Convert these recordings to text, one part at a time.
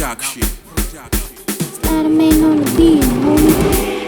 production. SLIDOO MAN on the beat, homie.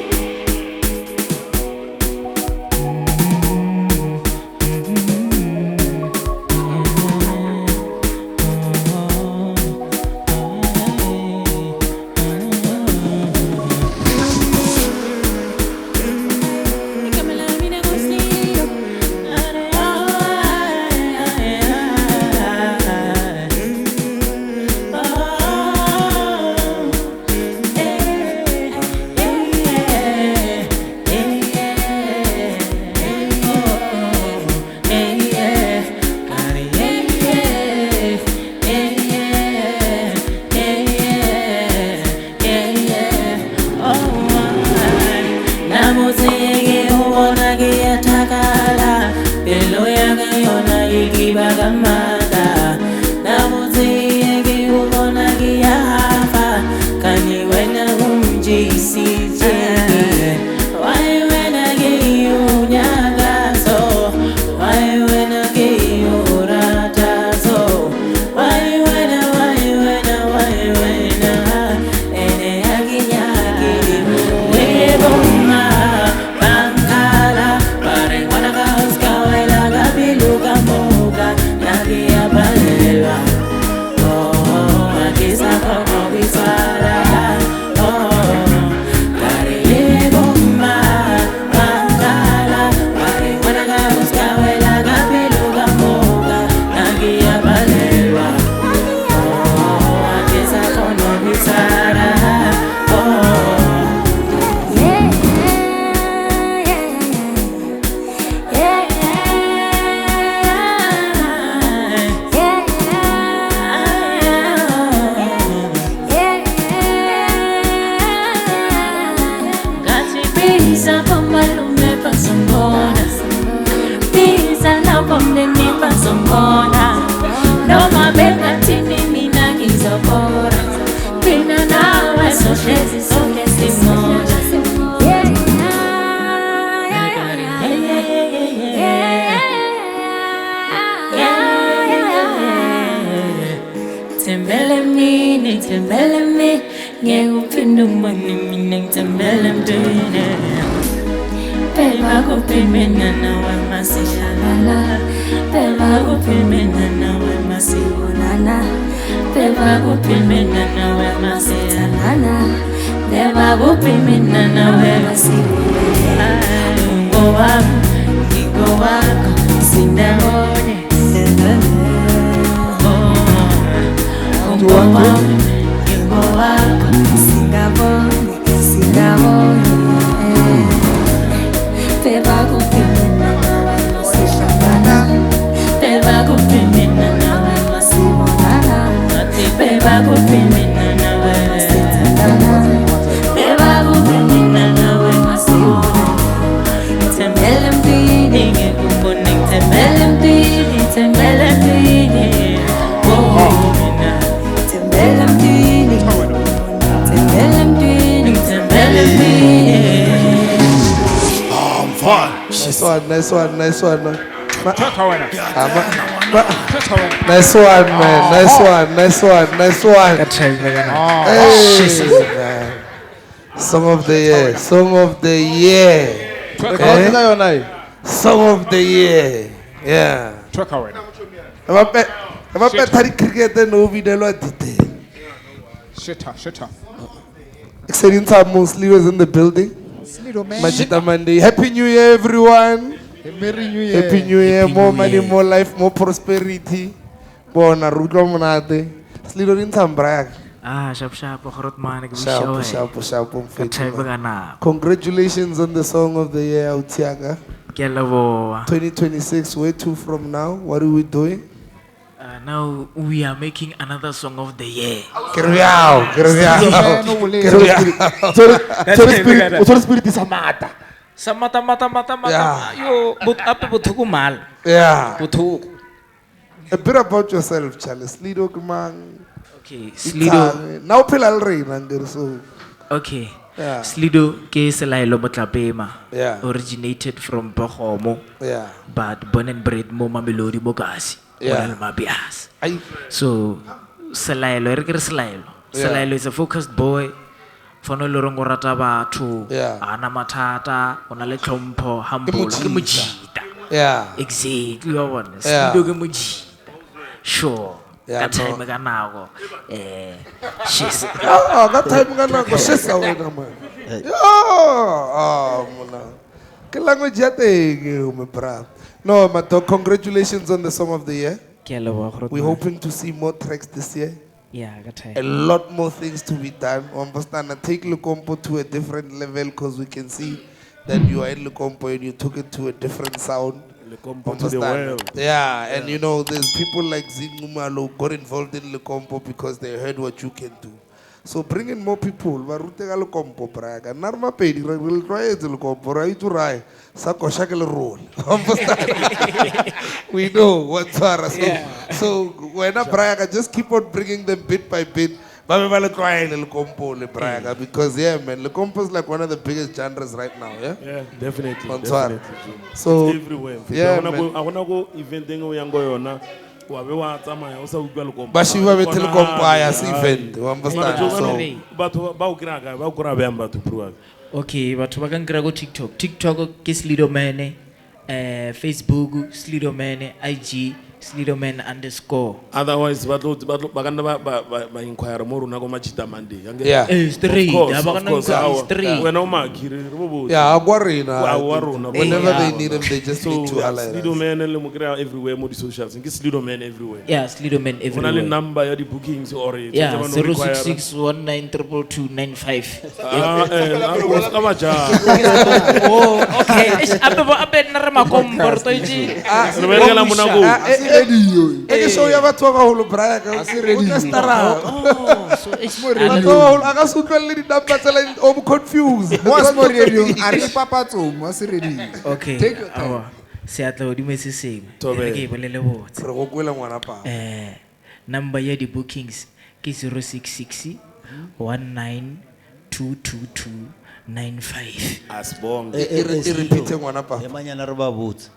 Nice one. Nice one, man. Hey, Song of the year. Song of the year. Song of the year. Yeah. Exciting time, mostly was in the building. Majita Monday. Happy New Year, everyone. Merry New Year. Happy New Year. More money, more life, more prosperity. Bona rutlo monate. SLIDOO rin tambrag. Sharp, Congratulations on the song of the year, Utiaga. 2026, where to from now? What are we doing? Now we are making another song of the year. Spirit is Samata. Mata. Yo, but up to mal. Yeah. A bit about yourself, Charlie. SLIDOO man. Okay, SLIDOO. Now pilal rain so. Okay. Yeah. SLIDOO ke selaelo motlapema. Yeah. Originated from Bohomo. Yeah. But born and bred mo Mamelodi Bokasi. Yeah. So selaelo re ke re selaelo Selailo is a focused boy. Fono le reng o rata batho. Yeah. Ana mathata, o na le tlhompho, humble, ke Majita. Yeah. Exactly, wa bona. Yeah. SLIDOO ke Majita. Sure. Yeah, Ka time ka nako. Shit. Ah, that time ngana go shesa wena man. Mona. Ke language ya teng me bra. No, but congratulations on the song of the year. Ke a leboha groot We're man. hoping to see more tracks this year. Yeah, ka time. A lot more things to be done. Understand? Take Lukompo to a different level because we can see that you are in Lukompo and you took it to a different sound. Understand? Yeah, and you know, there's people like Zingumalo got involved in Lukompo because they heard what you can do. So bring in more people. Varutega Lukompo praga. Narma pedi will try it Lukompo. Right to right. Sako shakele roll. Understand? We know what's so when a praga, just keep on bringing them bit by bit. Because yeah, man, Lukompo is like one of the biggest genres right now. Yeah. Yeah, definitely. Definitely. So it's everywhere. yeah, I wanna go event thing we yango yona. Bashiva with Lukompo ayas event. You understand? So Okay, batho ba ka nkira go TikTok. TikTok ke SLIDOO MAN, Facebook SLIDOO MAN, IG SLIDOO MAN _ Otherwise, ba inquire more na go Majita Monday. yeah. straight. Of course, Aba ka nna straight. When Omagiri, Yeah, Aguarina. Aguarina. Whenever they need them, they just need to highlight SLIDOO us. MAN le mo kry everywhere mo di socials. Nke SLIDOO MAN everywhere. Yeah, SLIDOO MAN Ona le everywhere. number ya di bookings or Yeah, 066192295. Oh, okay. Abe nna re makombo re toitse. Show ya batho ba baholo Brian ka Oh, so it's batho ba baholo a ka se utlwele di number tsela o confused. okay. Take your time. Awa. Seatla hodimo se sengwe. Tobe. Re ke bolele botse. Re go kwela ngwana pa. Number ya di bookings ke 066 1922295. Asbong. I repeat ngwana pa. Emanyana re ba botse.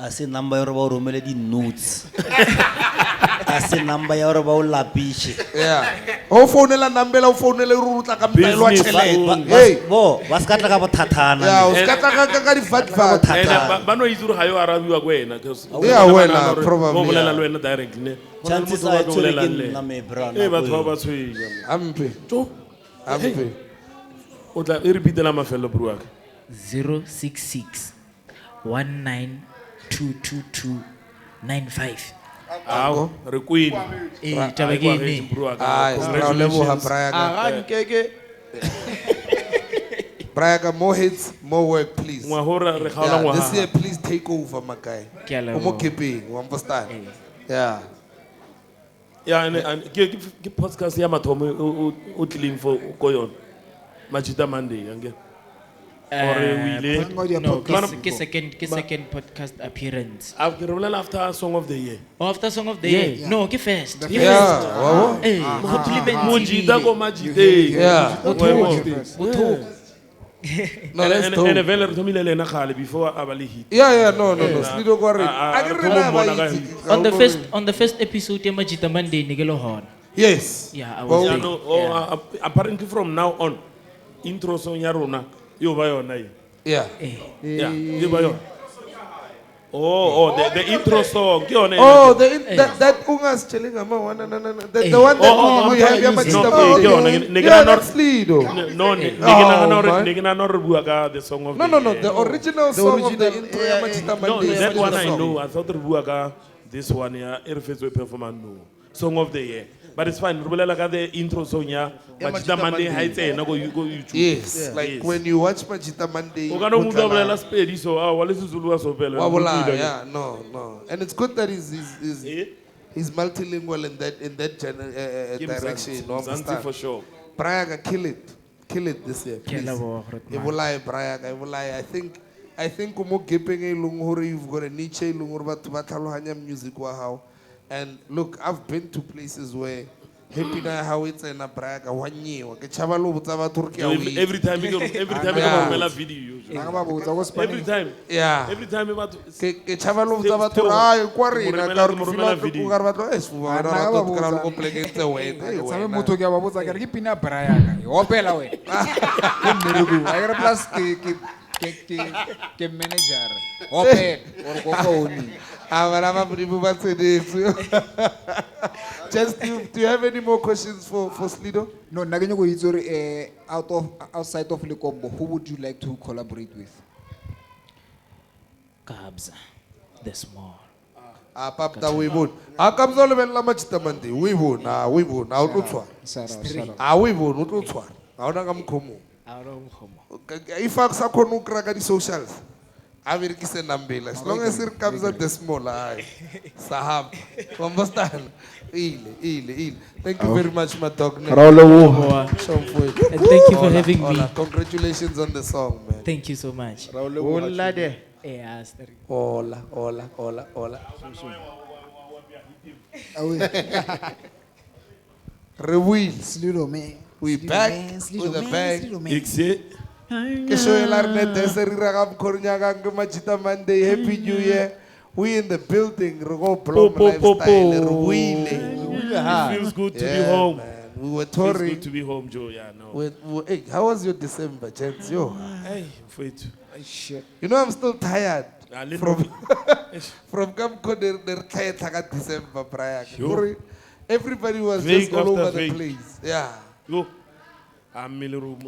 A se number ya re ba o romele di notes. A se number ya re ba o lapishe. Yeah. O founela number o founele re rutla ka mpelo wa Business tšhelete. phone. Hey. Bo, ba ska tla ka bothathana. Yeah, o ska tla ka di fat fat. Ba no itse ga yo arabiwa go wena because Yeah, wena, probably, go bolela yeah. le wena directly ne. Chances are it's only nna me bra. Batho ba ba tshwenya. Ampe. To Ampe. o tla e repeat la mafelo bro wa ka. 066 1922295. Ago re kwini. Taba ke ene. Ai, ra leboha Brian. Brian, more hits, more work, please. Ngwa hora re khaola Yeah, ngwa. this year, please take over, my guy. Ke a leboha. Omo keeping, you understand? Yeah. Yeah, and ke podcast ya mathomo o tlileng for go yona. Majita Monday yange. No, ke second podcast appearance. After after song of the year. Oh, after song of the year. No, ke first. Yeah. Wow. Eh, compliment. Monjita go Majite. Yeah. No, let's And do. a vele re thomile lena khale before abale hit. Yeah, no. SLIDOO go ready. On the first episode ya Majita Monday ne ke le hona. Yes. Yeah, I Well, was Yeah, there. no, Yeah. apparently from now on, intro song ya rona yo ba yona ye. Yeah. Yeah, yo ba yona. Oh, the intro song ke yona. Oh, that ungas chilling ama one no. The one that we have ya Majita Monday. Yeah, that's SLIDOO. No, man. nigga na re bua ka the song of No, the no, year. the original song of the intro ya Majita No, Monday. that one I song. know. I thought re bua ka this one ya e re fetswe performance no. Song of the year. But it's fine. Re bolela ka the intro song ya Majita Monday ha itsena go YouTube. Yes, like when you watch Majita Monday. O ka no mutla bolela Spedi so wa le Zulu wa so pele. Yeah, no. And it's good that he's multilingual in that direction. No, Zanzi for sure. Braga, kill it this year, Ke a please. leboha, groot man. Evolai Braga, Evolai. I think mo gaping e leng hore you've got a niche e leng hore batho ba tlhalohanya music wa hao. And look, I've been to places where happy na how it's in a braga wa nyewa ke chaba lo botsa batho re ke a win. Every time you romela video. Nanga ba botsa go Every Spanning. time. Yeah. Every time batho Ke chaba lo botsa batho Still- ai kwa rena Mo ka re romela fila video. go ka re batho Sfuba Nanga ra ba to ka re botsa. go pleke tse wena. Ke tsabe motho ke a ba botsa ke re ke pina bra ya ka. Yo pela wena. Ke mmereko. A re plus ke manager. Open or go phone. Abara ba bodibo ba tsedetse. Just do you have any more questions for SLIDOO? No, nna ke nyako itse gore outside of Lekombo, who would you like to collaborate with? Kabza, the small. Papta we won. Kabza le bella Majita mandi. We won. We won. A o tlo tshwa. Sara. We won. O tlo tshwa. A ona ka mkhomo. If I sa khona o kra ka di socials. A be re ke se nambela. As long as it comes at the small eye. Sahab. Understand? Ile. Thank you very much, my dog. And thank you for having me. Congratulations on the song, man. Thank you so much. Yeah, Hola. Rewill. SLIDOO man. We back with a bang. Exe. Ke show la rene dese re ra ga mkhornya ga ke Majita Monday. Happy New Year. We in the building. Re go Blom lifestyle. Rewill. It feels good to be Yeah, home. man. We were Feels good touring. to be home, Joe. Yeah, no. Hey, how was your December, gents? Yo, Hey, for it. Shit. you know I'm still tired from From their tired December prior. Sure. Everybody was Vague just all after over the vague. place. Yeah, Yo, I'm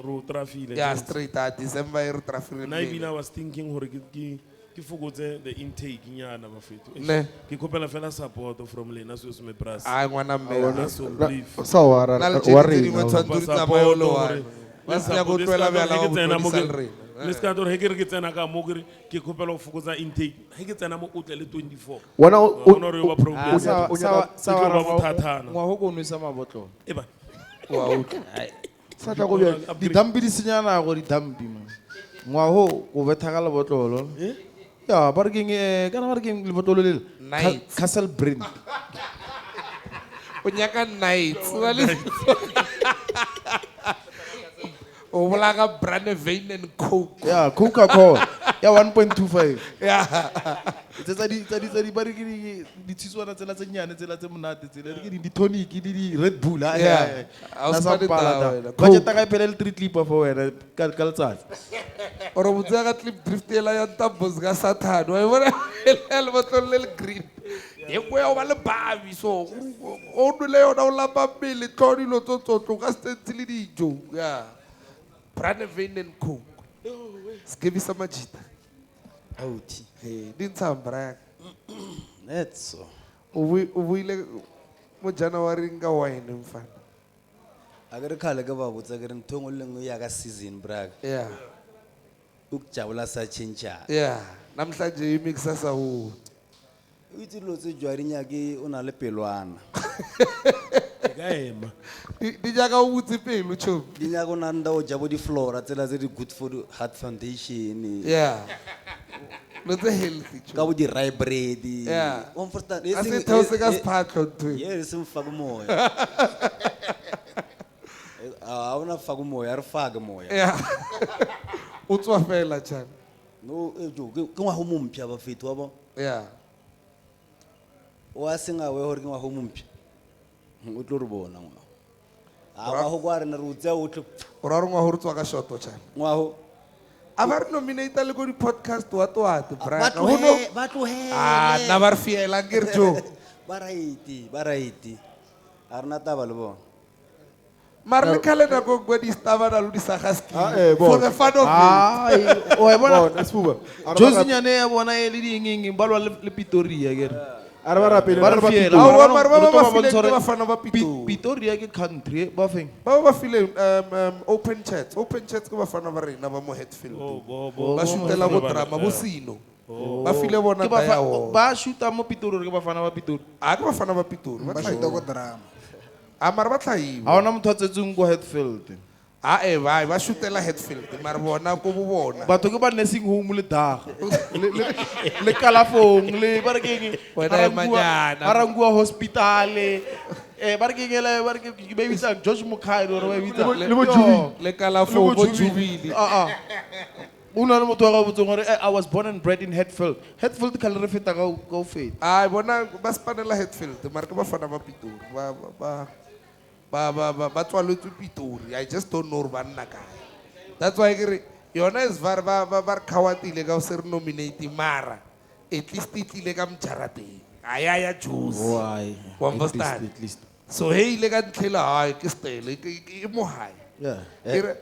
ro traffic. yeah, straight at December traffic. And I was thinking hore ke fokotse the intake nyana bafetu. Ne. Ke kopela fela support from lena so se me pras. I wanna Bona so brief. So wara na le worry. tšedi dingwe tshwantse di tsamaye o le one. Ba se nyaka go tloela bjala ba bothodisa le rena. Le ska tore he ke re ke tsena ka mo ke kopela go fokotsa intake. He ke tsena mo o tle le 24. Wona Bona re ba problem. sa ba bothathana. ngwa go nwesa mabotlolo E ba. Wow. sa tla go bja didampi di senya nako didampi man ngwa go go betha ka lebotlolo ya ba re keng kana ba re keng lebotlolo le Nights. Castle Brand O nyaka nights. Wa le o bola ka brand vein and coke. ya Coca-Cola ya 1.25 Yeah. tsa di ba re ke di tshitswana tsela tse nyane tsela tse monate tsela re ke di tonic le di Red Bull Yeah. I was funny that. budget ka ipela le 3 clip for wena ka letsatsi Or botsa ka clip drift ela ya tabos ga Saturn. Wa bona le botlolo le green. E go ya ba le babi so o dule yona o lapa pele tlodi lo tsotsotlo ka stenti le dijo. Yeah. Brand vein and coke. Sgebi sa Majita. Outi. Hey, din tsambra. That's so. O buile mo January nga wine mfana. A ke re khale ke ba botsa ke re ntho engwe le engwe ya ka season brag. Yeah. Ukujabula sa chencha. Yeah. Namhlanje imixa sa ho. O itse lo tse jwari nyake o na le pelwana. Ka ema. Di jaaka o butse pelo chomi. Di nyaka o na nda o jabo di flora tsela tse di good for the heart foundation. Yeah. Lo tse healthy chomi. Ka bo di rye bread. Yeah. O mforta Ase those ka spatlo ntwe. Yes mfaka moya. Ah una faka moya re faka moya. Yeah. O tswa fela tjana. No jo ke ngwa ho mompya ba fetu wa bo. Yeah. Wa singa we hore ke ngwa ho mompya. O tlo re bona ngwa. A ba ho kwa re na re utse o tlo O ra rongwa ho re tswa ka shoto tjana. ngwa ho A ba re nominate le go di podcast wa bra. Ho no. ba tlohele. Ah, na ba re fiela ke re jo. Ba right. A rena taba le bona. Mar le kale na go go di staba na lo di sagaski. bon. For the fun of it. ai o e bona Sfuba. Josi nyane ya bona e le dingeng ba lwa le Pretoria ke re Are ba rapele ba re ba fiela Ao ba ba re ba file ke ba fana ba Pitori. Pretoria ke country ba feng Ba ba file open chats ke ba fana ba rena ba mo Hatfield. Ba shootela go drama bo sino. Ba file bona ke ta ya o. ba shoota mo Pretoria ke ba fana ba Pretoria A ke ba fana ba Pitori. Ba ba tlhaile. shota go drama. A mara ba tlhaile. ha ona motho a tsetseng go Hatfield ba shootela Hatfield mara bona ko bo bona batho ke ba nursing home le daga le kalafong le ba re keng ba rangua hospitale ba re keng ba re ke ba bitsa George Mukhari or ba bitsa le kalafong bo jubile una le motho wa ga botsong gore I was born and bred in Hatfield ka le re feta ka o feta bona ba spanela Hatfield mara ke ba fana ba Pitori ba tswaletswe Pitori. I just don't know ba nna kae. That's why ke re yona is ba khawatile ka o se re nominate mara at least itlile ka mjarateng aya juice why wa understand at least so hey ile ka ntlhela hayi ke stele ke mo hayi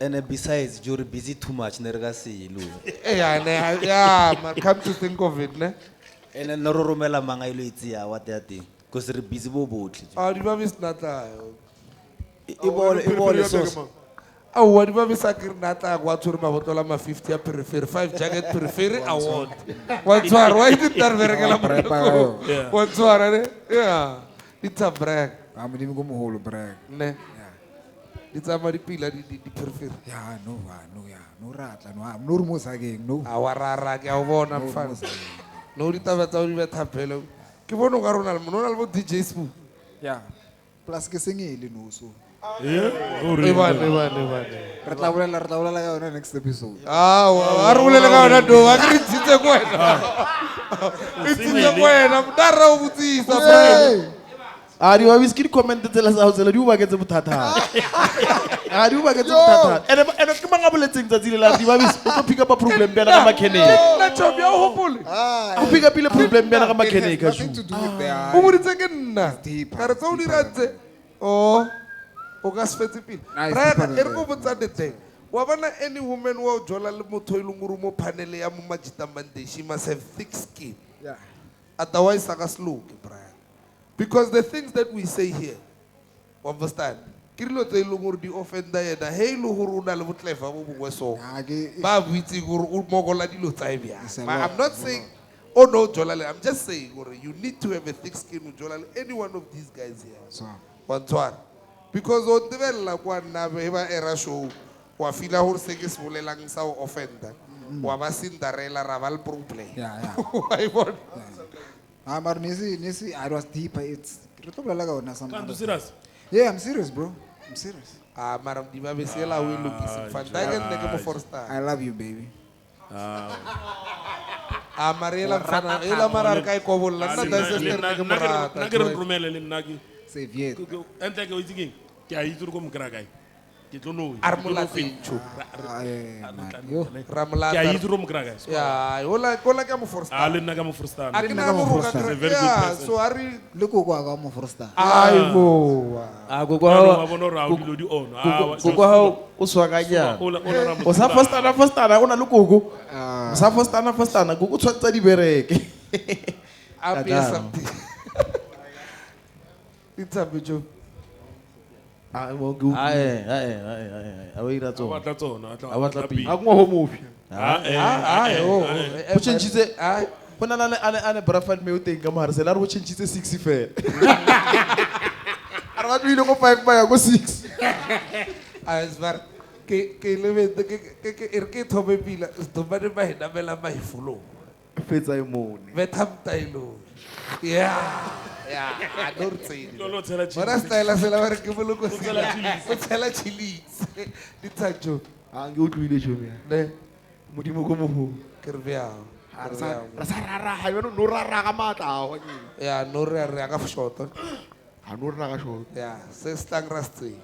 and besides you're busy too much ne re ka se lo man come to think of it ne and no ro romela manga ile itsia what that thing because re busy bo botle di ba misnatla ibole sauce di ba bisa ke natla kwa tsore mabotola ma 50 ya periphery 5 jacket periphery award wa tswara wa itse tarverekela mo wa tswara ne it's a brag Modimo go moholo brag. ne di tsama di pila di periphery No ratla no re mo sakeng no. wa rara ke a o bona mfana no di taba tsa o di bethapelo ke bona o ka rona le mona le bo DJ Sfuba Yeah. Plus ke sengele no so. e bane Re tla bolela ka yona next episode. wa re bolele ka ona do wa ke ntshitse ko wena ntshitse ko wena mdara o botsisa di ba biski di comment tsela sa ho tsela di o baketse bothata di o baketse bothata ene ke manga boletseng tsa tsile la di ba bis o tlo pick up a problem bana ka makheneng na job ya o hopole o pick up ile problem bana ka makheneng ka Nothing to do with that. o moditse ke nna deeper, ka re tsa o di deeper. ratse o ka se fetse pele Nice, ra deeper than e re go that. botsa deteng wa bona any woman wa o jola le motho e leng gore mo panel ya mo Majita Monday she must have thick skin Yeah. otherwise aka slow Brian because the things that we say here understand ke dilo tse e leng gore di offenda yena he e le gore o na le botlefa bo bongwe so ba buitse gore o mogola dilo tsa e bjang I'm not saying no jolale I'm just saying gore you need to have a thick skin o jolale any one of these guys here So. wa ntshwara because o ntebella kwa nna he ba era show wa fila gore se ke se bolelang sa o offenda wa ba Cinderella ra ba le problem Yeah. wa e bona But nisi I was deeper. It's re tlo bolela ka yona some. Kanto serious? Yeah, I'm serious, bro. I'm serious. mara di ba besela o ilokisa fantaga nne ke mo forsta I love you, baby. mariela mfana ela mara re ka e kobolla nna da sister nne ke mo rata nna ke re romele le nna ke Say Viet. ente ke o itse keng ke a itse gore ko mokra kae ke tlo no a re molatsetšo Yo. ra ke a molata itse gore mokra kae ya kola ke mo forsta a le nna ka mo forstana a ke na nna ka mo mo roka Forsta. ke Very good ya person. so a re Le ko kwa ka mo first star. ai bo a wa bona gore a o dilo di ono koko ha o swakanyana o sa fostana o na le koko o sa fostana koko o tshwantsa di bereke a be something itsabejo a mo go a wa ira a tsona batla tsona a batla pila a ngwa ho mofia o tshentshitse go na ane brafan me o teng ka mahare sela re o tshentshitse 6 fela a re ba tswile go 5 ba ya go 6 a svar ke lebete ke ke thobe pila Sdomane ba hina mela maifulo fetsa e mone vethamtailo ya a no re Lo lo tshela Ora style se la ke Moloko o tshela chilies ditsajo a nge utlwile tšhomi ne modimo go mogo ke re bjang ra sa rara ha yona no rara ka matla wa ke ya no re ka shota ha no rara ka shot ya se stang rastse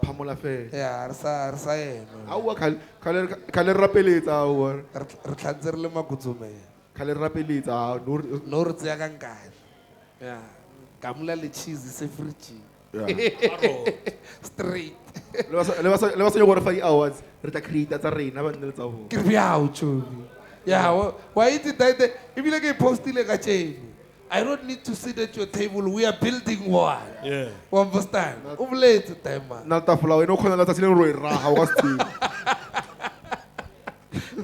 phamola fe ya re sa ema a wa kale rapeletsa a wa re tlhantsere le makutsume kale rapeletsa no re tsaya ka nkane ya kamula le cheese se fridge straight le ba sa yo gore fa di awards re tla create tsa rena ba nne le tsa ho ke re bjao chomi ya wa itse taite ebile ke postile ka tšeno I don't need to sit at your table. We are building one. yeah You understand? O boletse tema. na tafula wena o khona la tsatsi le ro e raga o ka se tsebe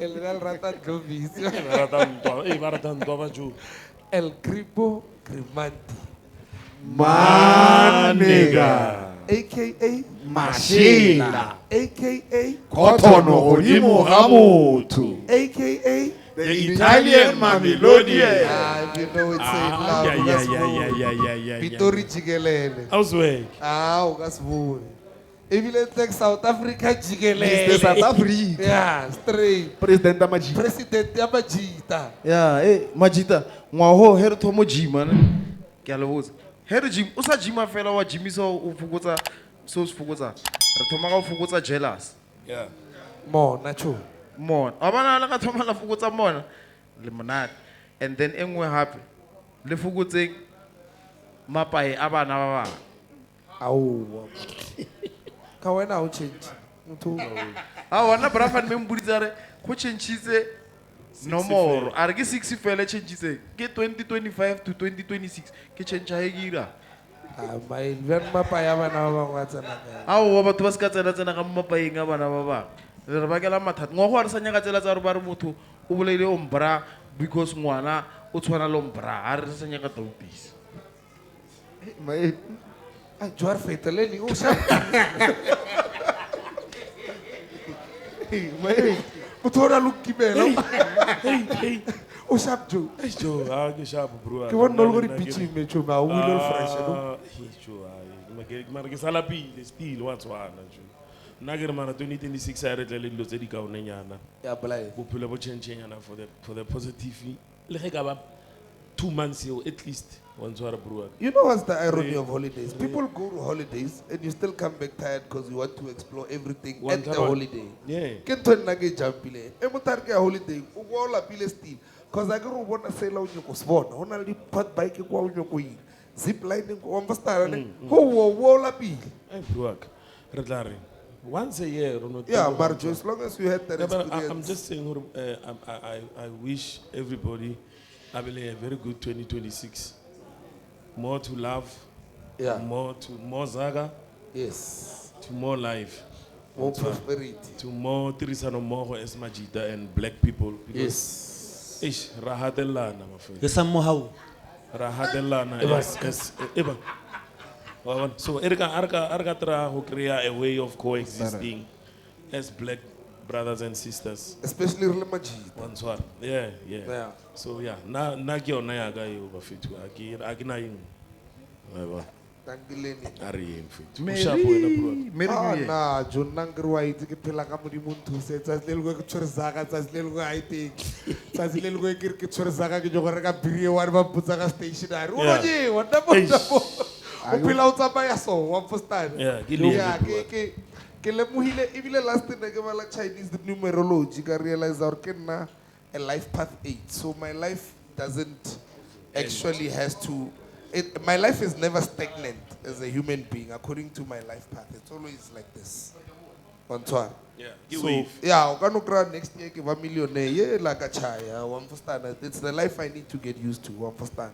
El real rata globis. ba rata ntwa ba jo El gripo grimanti. manega aka Mashela. aka Kotono godimo ga motho. aka The Italian Mamelodian. if you know it, say it loud. yeah. Pitori jikelele. How's work? Ukasivule. Ebile like South Africa Mr. jikelele. South Africa. Yeah, straight. President Majita. President ya Majita. Yeah, Majita. Ngwaho here thomo gym man. Ke a le botsa. Here gym, o sa gyma fela wa gymisa o fokotsa so se fokotsa. Re thoma ga o fokotsa jealous. Yeah. Mo nacho. Mona. Abana la ka thoma la fokotsa mona. Le monate. And then engwe hape. Le fokotseng mapae a bana ba bang. Awu. Ka wena o change. Motho. Ah, wana brafan me mbuditsa re go changeitse nomoro. A re ke 6 fela changeitse. Ke 2025 to 2026 ke change ha e gira. My grandmapa ya bana ba bangwe a tsena kae. Ao batho ba se ka tsena ka mapaeng a bana ba bang. Re bakela mathata. Ngwa go a re sanya ka tsela tsa re ba re motho o boleile ombra because ngwana o tshwana le ombra. A re sanya ka taupisi. My Joar feteleni o sha. My Motho lukibela. Hey. O sharp Joe. Hey, Joe. Ke sharp, bro. Ke wona no go pitching me Joe ma o ile fresh no. Hey, Joe. Mara ke sala pile still wa tswana, Joe. Nna ke re mara 2026 a re tle le dilo tse di kaonenyana. Ya blai. Bophelo bo changenyana for the positive. Le ge ka ba 2 months yo at least one tswara bro. You know what's the irony of holidays? People go to holidays and you still come back tired because you want to explore everything One at the time. holiday. Yeah. Ke ntho nna ke jumpile. E motare ke holiday o go la pile still because I go bona sela o nyoko sbona. Hona le quad bike kwa o nyoko yi. Zip lining ko understand ne? Ho la pile. Hey bro. Re tla re once a year or not. Yeah, Marjo, as long as you had that Yeah, but experience. I'm just saying, I wish everybody have a very good 2026. More to love, Yeah. more Zaga, Yes. to more life, More prosperity. to more Tirisano Moho as Majita and black people. Yes. Ish, Rahatelana, my friend. Ke sa mohau. Rahatelana is Eba. So Arka tra who create a way of coexisting as black brothers and sisters. Especially Relemaji. Once one. Yeah. Yeah. So yeah, na kyo na yaga yo bafitu. Aki na yin. Aiwa. Tangileni. Ari yin fitu. Ushapo ina bro. Mary Ah, New Year. na, John Nangruwa iti ke pela ka mo di muntu se tsatlelo go tshorezaka tsatlelo go IT. Tsatlelo go ke tshorezaka ke jo go reka biri wa ba putsa ka stationary. O Yeah. je, wa da bo. O pela o tsamaya so, wa postane. Yeah, ke Yeah, le. ke lemohile ebile last thing ke bala Chinese numerology ka realize or ke nna a life path 8. So my life doesn't actually has to my life is never stagnant as a human being according to my life path. It's always like this. On tour. Yeah. So yeah, next year ke ba millionaire. Yeah, like a chaya. You understand? It's the life I need to get used to. You understand?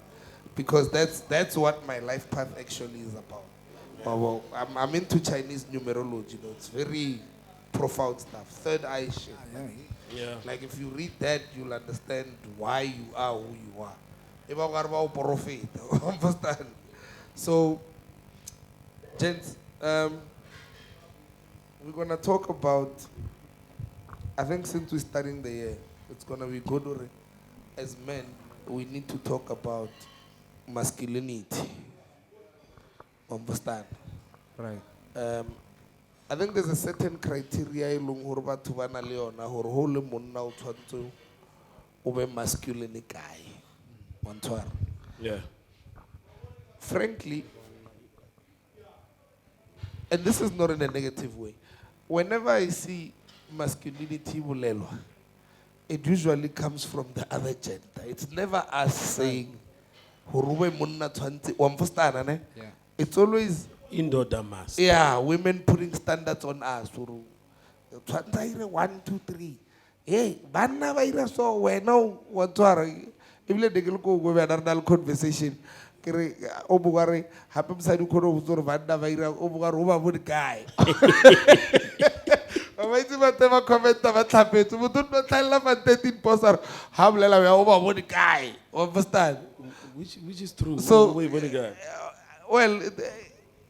Because that's what my life path actually is about. Well, I'm into Chinese numerology. You know, it's very profound stuff. Third eye shit. Yeah. Like if you read that, you'll understand why you are who you are. If I were about prophet, understand? So, gents, we're gonna talk about. I think since we're starting the year, it's gonna be good. As men, we need to talk about masculinity. Understand? Right. I think there's a certain criteria ilong hore batho ba na le yona hore ho le monna o tshwantse o be masculine guy. Montwar. Yeah. Frankly, and this is not in a negative way, whenever I see masculinity bulelwa, it usually comes from the other gender. It's never us saying hore o be monna tshwantse wa mfostana ne. Yeah. It's always Indoor damas. yeah, women putting standards on us. Tshwantse 1, 2, 3. Hey, banna ba ira so wena wa tswara ebile de ke le go be a dal conversation ke re o bua re hape msadi khono o tsore banna ba ira o bua re o ba bo guy ba itse ba te ba commenta ba tlhapetse motho no tlhaela fa 13 poster ha bolela ya o ba bo guy understand Which is true. So- Wait, what guy? well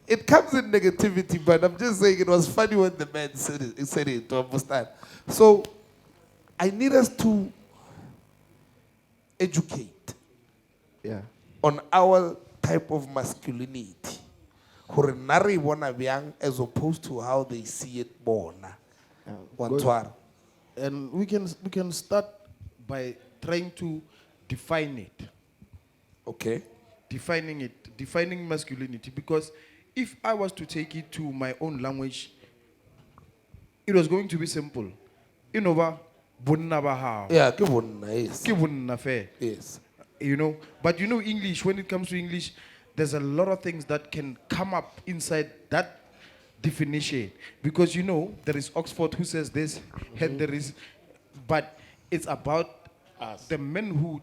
it comes in negativity, but I'm just saying it was funny when the man said it, to understand. So I need us to educate on our type of masculinity. As opposed to how they see it born. And we can start by trying to define it. Okay. Defining masculinity. Because if I was to take it to my own language, it was going to be simple. You know what? Yeah, yes. Yes. You know, but you know English, when it comes to English, there's a lot of things that can come up inside that definition. Because you know, there is Oxford who says this, and there is, but it's about the manhood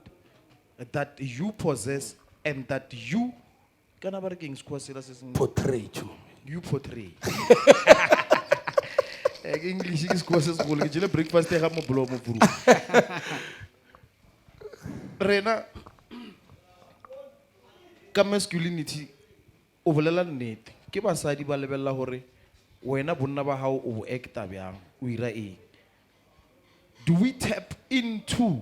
that you possess and that you Portray. You portray. English is courses breakfast Blom. Rena ka masculinity o bolela nnete ke basadi ba lebella hore wena bonna ba hao o acta byang o ira eng. Do we tap into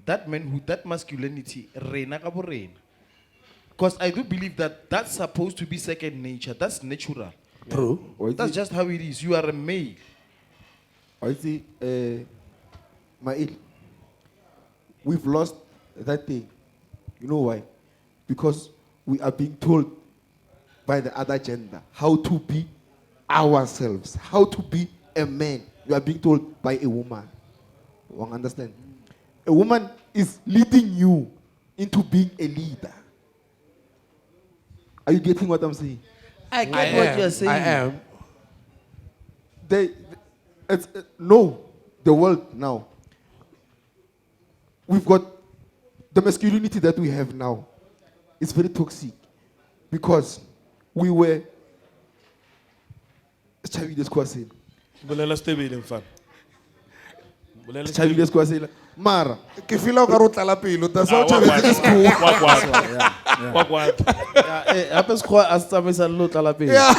that manhood, that masculinity rena ka borena? Because I do believe that that's supposed to be second nature. That's natural. True. That's just how it is. You are a male. I see, Mail, we've lost that thing. You know why? Because we are being told by the other gender how to be ourselves, how to be a man. You are being told by a woman. You understand? A woman is leading you into being a leader. Are you getting what I'm saying? I get what you're saying. I am. No, the world now. We've got the masculinity that we have now. It's very toxic because we were. Mara. Ke feel like o tlala pelo, that's how Yeah.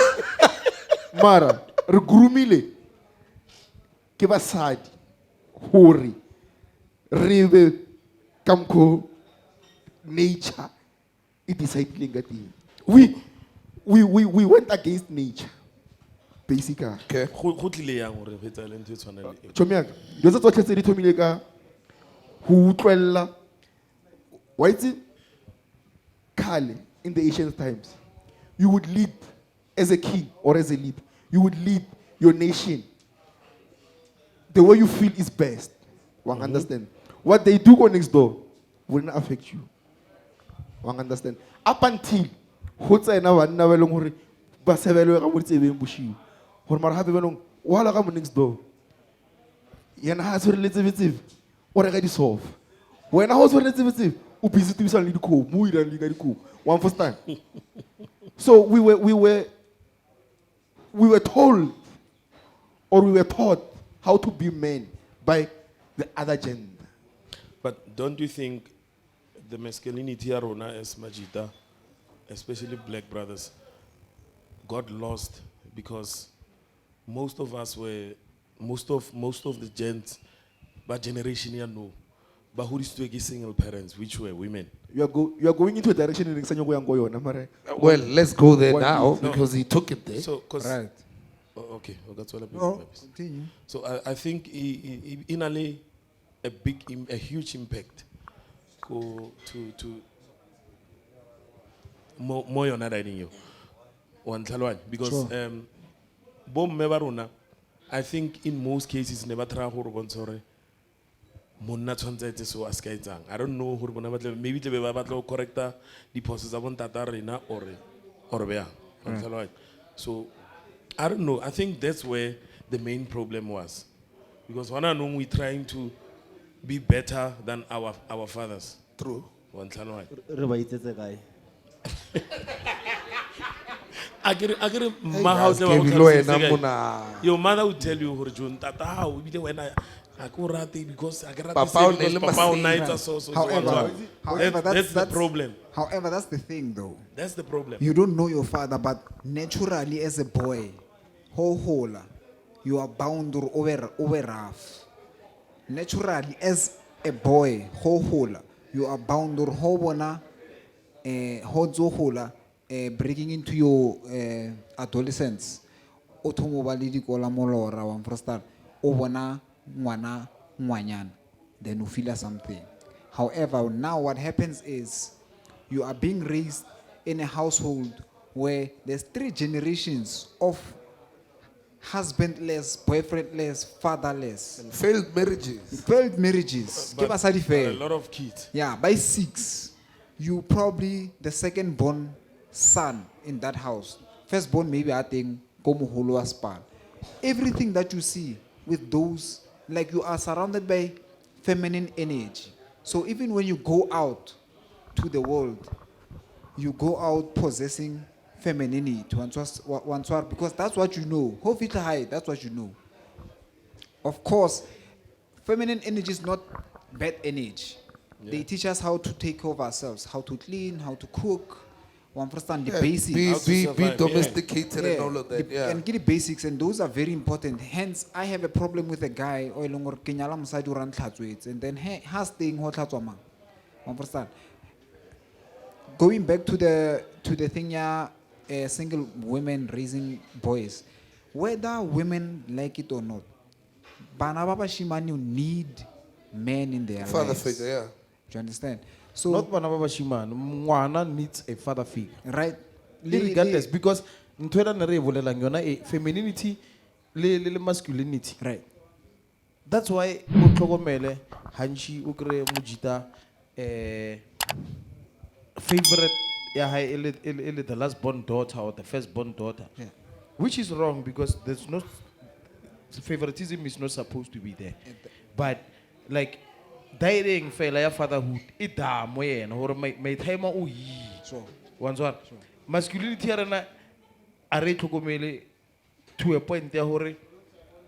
Mara, re groomile ke basadi hore re be kamko nature it deciding ka teng. We went against nature basically. Okay. Go tlile yang hore ho etsa le ntho e tshwanang le eo. Chomiaka, dilo tse tsotlhe tse di thomile ka ho utlwella. Why is it Kale in the ancient times? You would lead as a king or as a leader. You would lead your nation the way you feel is best. One understand? What they do go next door will not affect you. One understand? Up until hotsa ena banna ba leng hore ba sebelwe ka botsebeng boshiu. Hore mara hape ba leng wala ka mo next door. Yena ha se re letsebetsebe o reka di solve. Wena ha o se re letsebetsebe o busy tibisa le dikho mo ira le ka dikho. One first time. So we were told or we were taught how to be men by the other gender. But don't you think the masculinity arona as Majita, especially black brothers, got lost because most of us were most of the gents by generation you know, but who is to single parents, which were women. You are going into a direction in Sanyo Goyon, Amare. Well, let's go there now because he took it there. So, Right. Okay, well, that's what I Oh, continue. So I think in a huge impact to more on that you one because Bom Mebaruna, I think in most cases never try sorry. I don't know who maybe the correct the process of Tatarina or where. So I don't know. I think that's where the main problem was. Because one and we're trying to be better than our fathers. True. Re ba itsetse kae? I get Hey guys, Sgebi, lo ena mona. your mother would tell you, Horjun, Tata, how we when I go rati because I get Papao because nele Papao maseng. nights are so. However, that's the problem. However, that's the thing, though. That's the problem. You don't know your father, but naturally, as a boy, you are bound or over rough. Naturally, as a boy, you are bound or breaking into your adolescence. Then you feel something. However, now what happens is you are being raised in a household where there's 3 generations of husbandless, boyfriendless, fatherless. Failed marriages. Failed marriages. But Give us a a lot of kids. Yeah, by 6, you probably the second born son in that house. First born, maybe I think, Komuholo Aspal. Everything that you see with those, like you are surrounded by feminine energy. So even when you go out to the world, you go out possessing femininity because that's what you know. That's what you know. Of course, feminine energy is not bad energy. They teach us how to take care of ourselves, how to clean, how to cook. We understand the basics. Be domesticated and all of that. Yeah. And get the basics, and those are very important. Hence, I have a problem with a guy or and then has thing understand. Going back to the thing, single women raising boys, whether women like it or not, Bana Baba Shimanu need men in their Father lives. figure, yeah. Do you understand? So Not Banaba Shiman. Mwana needs a father figure. right, Regardless, because ntwela na re bolela yona e femininity le masculinity. right. That's why o tlhokomele hanchi o kre Majita favorite ya hae ele the last born daughter or the first born daughter. Yeah. Which is wrong because there's no favoritism is not supposed to be there. But like dying fela ya fatherhood idamo yena hore may time o yi. So Wanzwa masculinity ya rena are tlhokomele to a point ya hore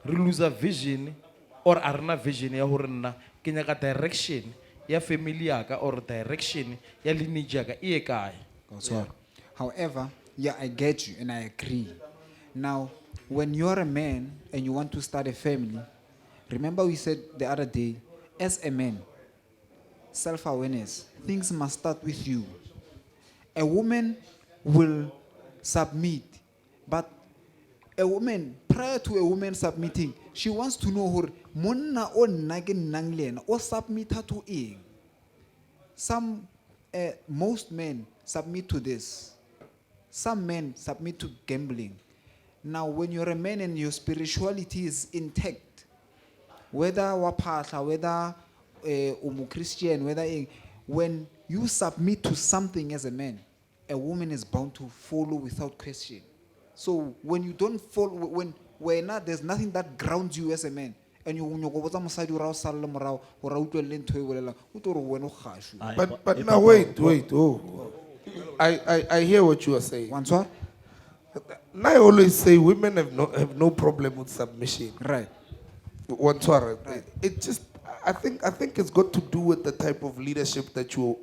re lose a vision or arena vision ya hore nna ke nyaka direction ya family yaka or direction ya lineage yaka e kae. that's what. However, yeah, I get you and I agree. Now, when you're a man and you want to start a family, remember we said the other day, as a man, self-awareness, things must start with you. A woman will submit, but a woman, prior to a woman submitting, she wants to know her monna o nagin nanglen or submit her to ing. Most men submit to this. Some men submit to gambling. Now, when you're a man and your spirituality is intact, whether wapatha, whether Christian, whether when you submit to something as a man, a woman is bound to follow without question. So when you don't follow, when not, there's nothing that grounds you as a man, and you But now wait. Oh, I hear what you are saying. Once what? I always say women have no problem with submission. Right. Right. It just I think it's got to do with the type of leadership that you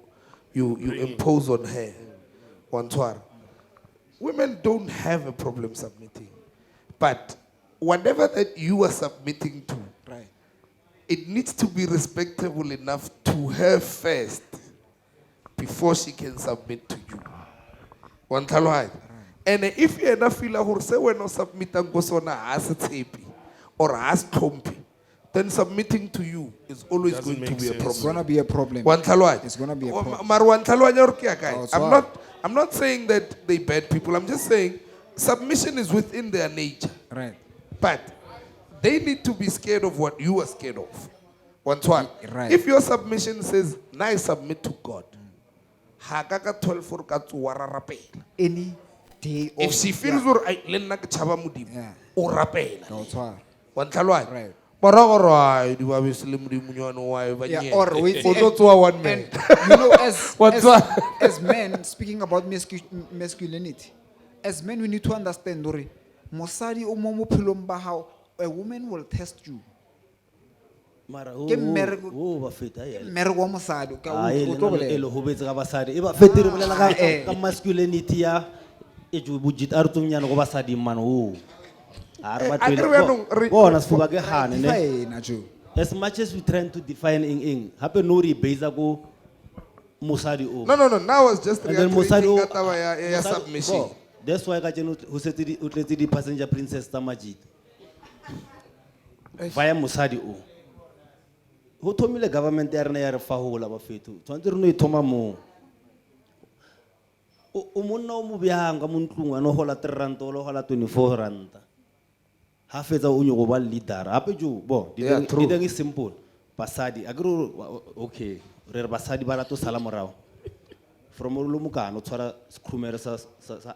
impose on her. Women don't have a problem submitting, but whatever that you are submitting to, Right. it needs to be respectable enough to her first before she can submit to you. And if you ever feel like say when no submitting goes on as happy or as trumpy, then submitting to you is always Doesn't going to make be a sense. It's problem. gonna be a problem. It's gonna be a problem. I'm not saying that they bad people. I'm just saying submission is within their nature. Right. But they need to be scared of what you are scared of. Right. If your submission says, "I submit to God," Hakaka 12 for wararapela. Any day. If she feels Yeah. or rapela. That's why. Right. Right. Yeah, or wait, One man. and, you know, as men, speaking about masculinity, as men, we need to understand, Dori, Mosadi o mo bophelong ba hao, a woman will test you. Mara Ke mmereko- ba feta ya. mmereko wa mosadi o ka- o- Ai o le tlo na bolela. le ho betsa ka basadi. E ba fete re bolela ka masculinity ya e jo bujita a re tsonyana go basadi man o. A re ba akere bjanong re- bona Sfuba ke hane ne. Define, Joe. As much as we trying to define ing hape no re base go mosadi o. no, now I was just And then mosadi reiterating o ka taba ya mosadi- submission. bo, that's why ka jeno ho setse di o tletse di passenger princess tsa Majita. Via mosadi o. Ho thomile government ya rena ya re fahola ba fetu. Tshwantse re no ithoma mo. O monna o mo byang ka mo ntlong ano hola 3 rand o lo hola 24 rand. Ha fetsa o nyo go ba leader. Hape jo bo di Yeah, true. deng simple. Basadi agro okay. Re re basadi ba rato sala morao. From lo mokano tshwara scrumere sa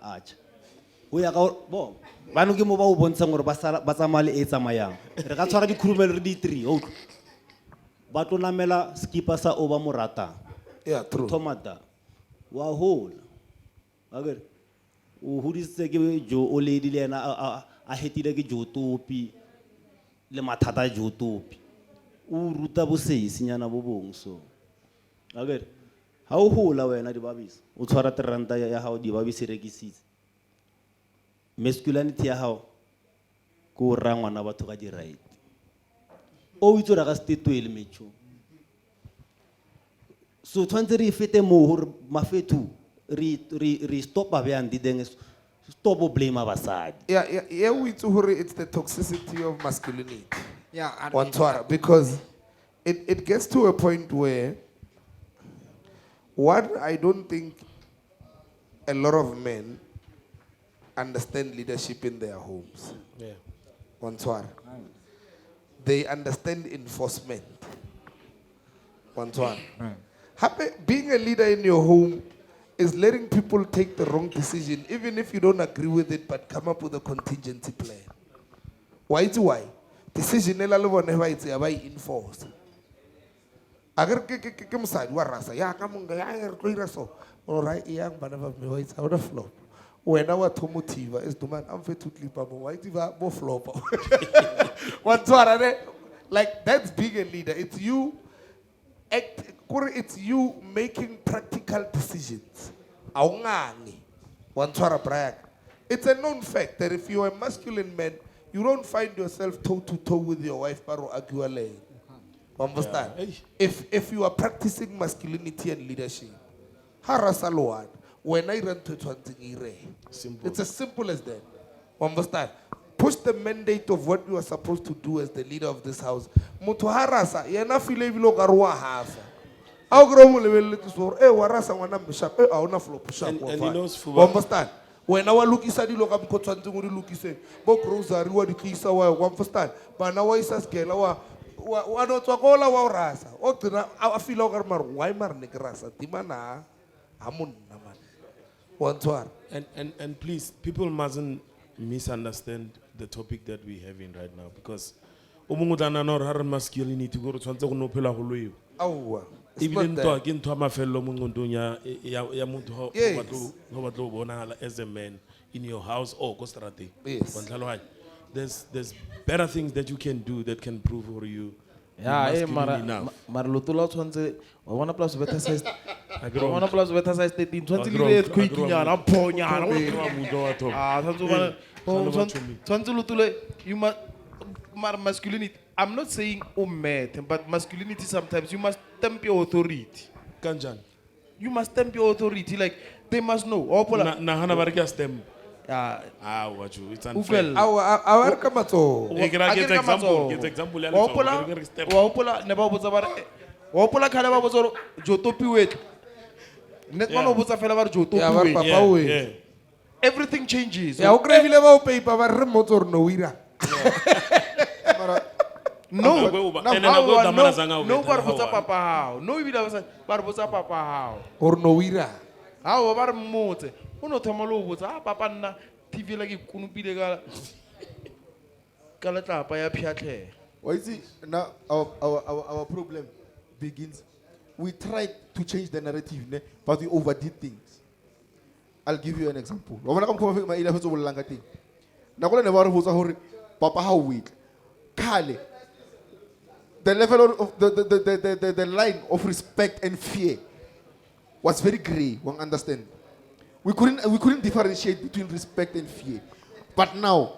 arch. Ho ya ka bo bano ke mo ba o bontsang gore ba tsamaya e tsamayang. Re ka tshwara di khurumele re di 3 o. Ba tlo namela skipper sa o ba morata. Yeah, true. Tomata wa hola agere o huditse ke jo o ledi le ena a hetile ke jo topi le mathata jo topi o ruta bo seisinyana bo bong so agere ha o hola wena di babisi o tshwara 3 ranta ya hao di babisi rekisitse masculinity ya hao ko rangwana batho ka di right o itse ra ka stetwele mecho. So tshwantse re fete mo hore mafetu re stop ba bjang di deng stop o blame abasadi. Yeah, we too hore it's the toxicity of masculinity. Yeah, and- Wantwara, because it gets to a point where one, I don't think a lot of men understand leadership in their homes. Yeah. Wantwara. They understand enforcement. Wantwara. Being a leader in your home is letting people take the wrong decision, even if you don't agree with it, but come up with a contingency plan. Why? Decision never it's enforced. Agar ke mosadi wa rasa ya ka monga ya re tlo ira so all right yang bana ba me wa itsa out of flop wena wa thomotiva Sdomane amfe to clipa mo wa itsa bo flop Wantwara ne like that's being a leader. It's you it's you making practical decisions. Aungani. Wantwara brag. It's a known fact that if you're a masculine man, you don't find yourself toe to toe with your wife baro aguale. Understand? Yeah. If you are practicing masculinity and leadership, harasaloan when I run to 20 Simple. it's as simple as that. Understand? Push the mandate of what you are supposed to do as the leader of this house. Motho harasa yena file bilo ka roa hafa. Au gro mo lebele tsoro warasa ngwana bishop a ona flop shop. And you know, Sfuba- Understand? When our lukisa di loka biko tshwantse go di lokise bo grocery wa di tlisa wa understand? Bana wa isa skela wa no tsokola wa rasa o tsena a fila ka mar why mar ne rasa timana ha monna man. Wantwara. And please, people mustn't misunderstand the topic that we're having right now because umungutana nor har masculinity go tshwantse go no phela go loiwa. Awa. Ebile ntwa ke ntwa mafello mo ngondong ya motho ho Yes. batlo bona as a man in your house or go strate. Yes. There's better things that you can do that can prove for you. Yeah, masculine enough. mara lotolo tshwantse wa bona plus better size. Agro- Wa bona plus better size 13 tshwantse Agro- le quick agro- nyana phonyana. Mutho wa thomo. Ah, tshwantse bona Kgale ba tshomile. tshwantse lotolo you must masculinity. I'm not saying mad, but masculinity sometimes you must stamp your authority. Kanjani? You must stamp your authority like they must know. Opola. Nahana ba re ke a stem. Ah, What you? It's unfair. ukwela. Our kamato. Ke ra ke example ya Wapola, letsogo, ke re stem. wapola ne ba botsa ba re wapola khale ba botsa gore jotopi wet. Net Yeah. mano botsa fela ba re jotopi Yeah, ba re wet. papa Yeah, we. yeah. Everything changes. Ya o krevile ba o paper ba re motor no ira. No, And then I go damana zanga no, wet, ba re how botsa I- papa hao. No ebile ba re botsa papa hao. Or no ira. Hao ba re mmotse. O no thoma lo botsa papa nna TV la ke kunupile ka letlapa ya phiatlhe. Well, you see, now our problem begins. We tried to change the narrative, ne, but we overdid things. I'll give you an example. Papa how wait. Kale. the level of the line of respect and fear was very gray. One understand? We couldn't differentiate between respect and fear. But now,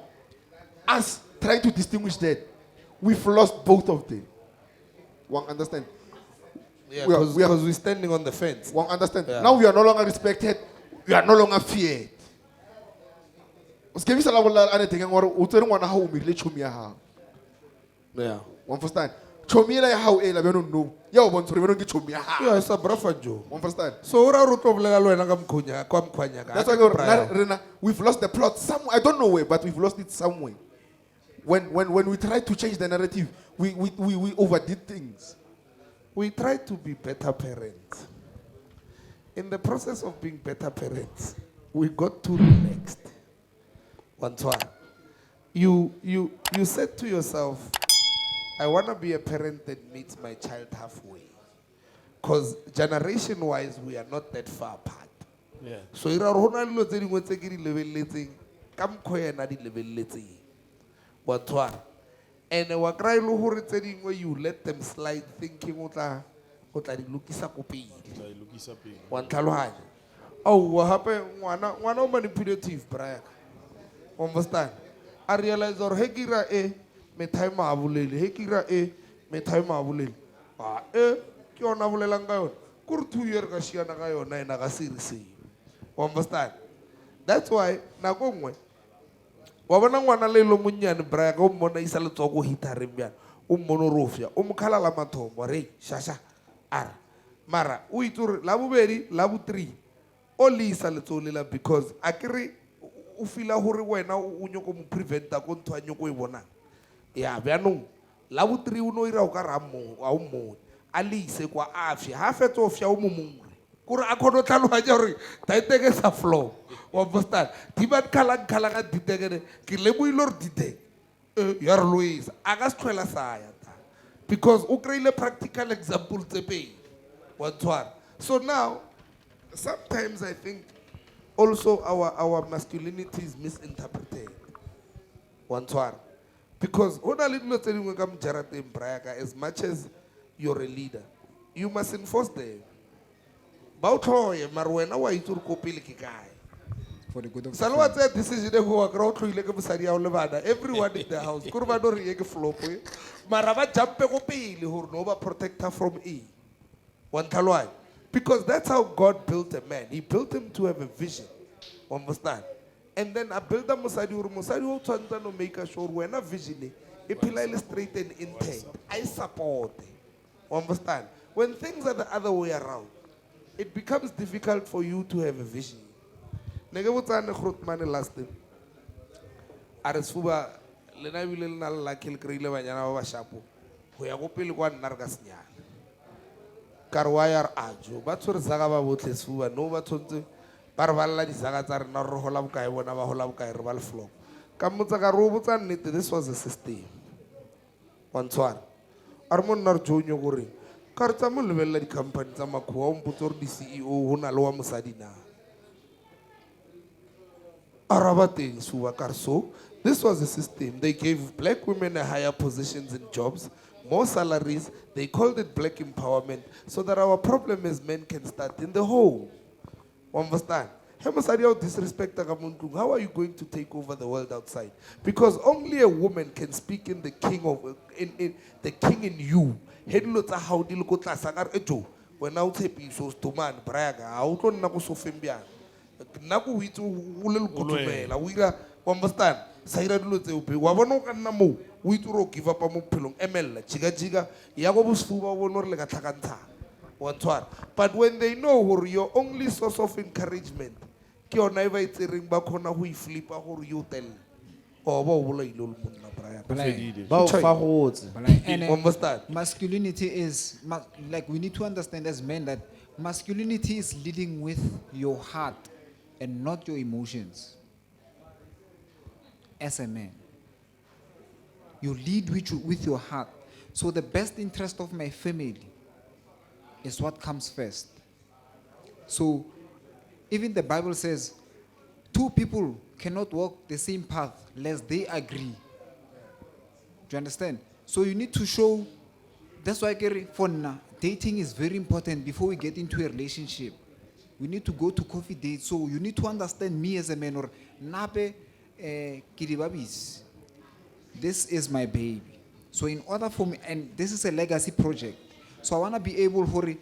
us trying to distinguish that, we've lost both of them. One understand? Yeah, because we're standing on the fence. One understand? Yeah. Now we are no longer respected. We are no longer feared. Sgebi sala bolla anything ngore o tsere ngwana ha o mirile chomi ya ha. Yeah. One understand? Chomi la ya ha o ela be no no. Ya o bontsho re be no ke chomi ya ha. Yeah, it's a brafa Joe. One understand? So ora ro tlobolela le wena ka mkhonya kwa mkhwanya ka. That's why we've lost the plot somewhere. I don't know where, but we've lost it somewhere. When we try to change the narrative, we overdid things. We try to be better parents. In the process of being better parents, we got too relaxed. One. You said to yourself, I want to be a parent that meets my child halfway. Because generation-wise, we are not that far apart. Yeah. So ira rona dilo tse dingwe tse ke di lebelletseng ka mkho yena di lebelletseng. Wa and wa cry lo hore tse dingwe you let them slide thinking o tla di lokisa ko pele. Wa ntlhalohanya. Wa hape ngwana o manipulative Brian. Understand? I realize or he kira me time a bolele he kira me time a bolele. Ke ona bolelang ka yona. Kuri 2 years ka shiana ka yona ena ka series. Understand? That's why nako ngwe wa bona ngwana le lo monyane Brian o mmona isa le tsoko hitare mbya o mmono rofya o mokhalala mathomo re shasha ara mara o itse la bobedi la bo 3 o lisa le tsolela because akere o fila hore wena o nyoko mo preventa go ntwa nyoko e bona ya byanong la bo 3 o no ira o ka rammo a o mo a lise kwa afya ha fetso ofya o momongwe kore a khono tlhalohanya hore taiteke sa flow wa bostan di ba khala ga ditekene ke le bo ilor dite ya re loisa a ka stlhela saya because o kreile practical example tse pedi wa tswara. So now sometimes I think also our masculinity is misinterpreted. One twar. Because as much as you're a leader, you must enforce them. For the good of Salwa said decision go across to everyone in the house. Kurvado riege flop. Marava jampe ko pili who nova protect her from E. One talwai. Because that's how God built a man. He built him to have a vision. Understand? And then I built a Musadi who turned to make sure when a vision is straight and intent. I support it. Understand? When things are the other way around, it becomes difficult for you to have a vision. Negabutane Grootman last time. Sfuba lena bile lena la kill kreile banyana ba bashapo. Go ya go pele kwa nargasnya. Karwayar ajo ba tsore zaga ba botle Sfuba no ba tsontse ba re balla di zaga tsa rena ro hola bokae bona ba hola bokae re ba le flow. Ka motsa ka ro botsa nnete this was a system. One twar. Armon nar jonyo gore ka re tsa mo lebella di company tsa makhuwa o mpotsa gore di CEO ho na le wa mosadi na. Arabate Sfuba Karso. This was a system. They gave black women a higher positions in jobs, more salaries. They called it black empowerment so that our problem as men can start in the home. Understand? How are you going to take over the world outside? Because only a woman can speak in the king of in the king in you. When I say so Sdomane Braga, I don't know so fembian. Naku witu ulel kutumela. Wira understand? Saira dulu te upe. Wabano kan namo witu ro give up amu pelong ML chiga yago Sfuba wonor lega takanta. But when they know who your only source of encouragement, kyo naiva ring back on a hui flip a who you tell. Understand? Masculinity is like we need to understand as men that masculinity is leading with your heart and not your emotions. As a man, you lead with your heart. So the best interest of my family is what comes first. So even the Bible says 2 people cannot walk the same path lest they agree. Do you understand? So you need to show That's why, Gary, for now, dating is very important before we get into a relationship. We need to go to coffee dates. So you need to understand me as a man or nape kiribabis. This is my baby. So in order for me, and this is a legacy project. So I want to be able for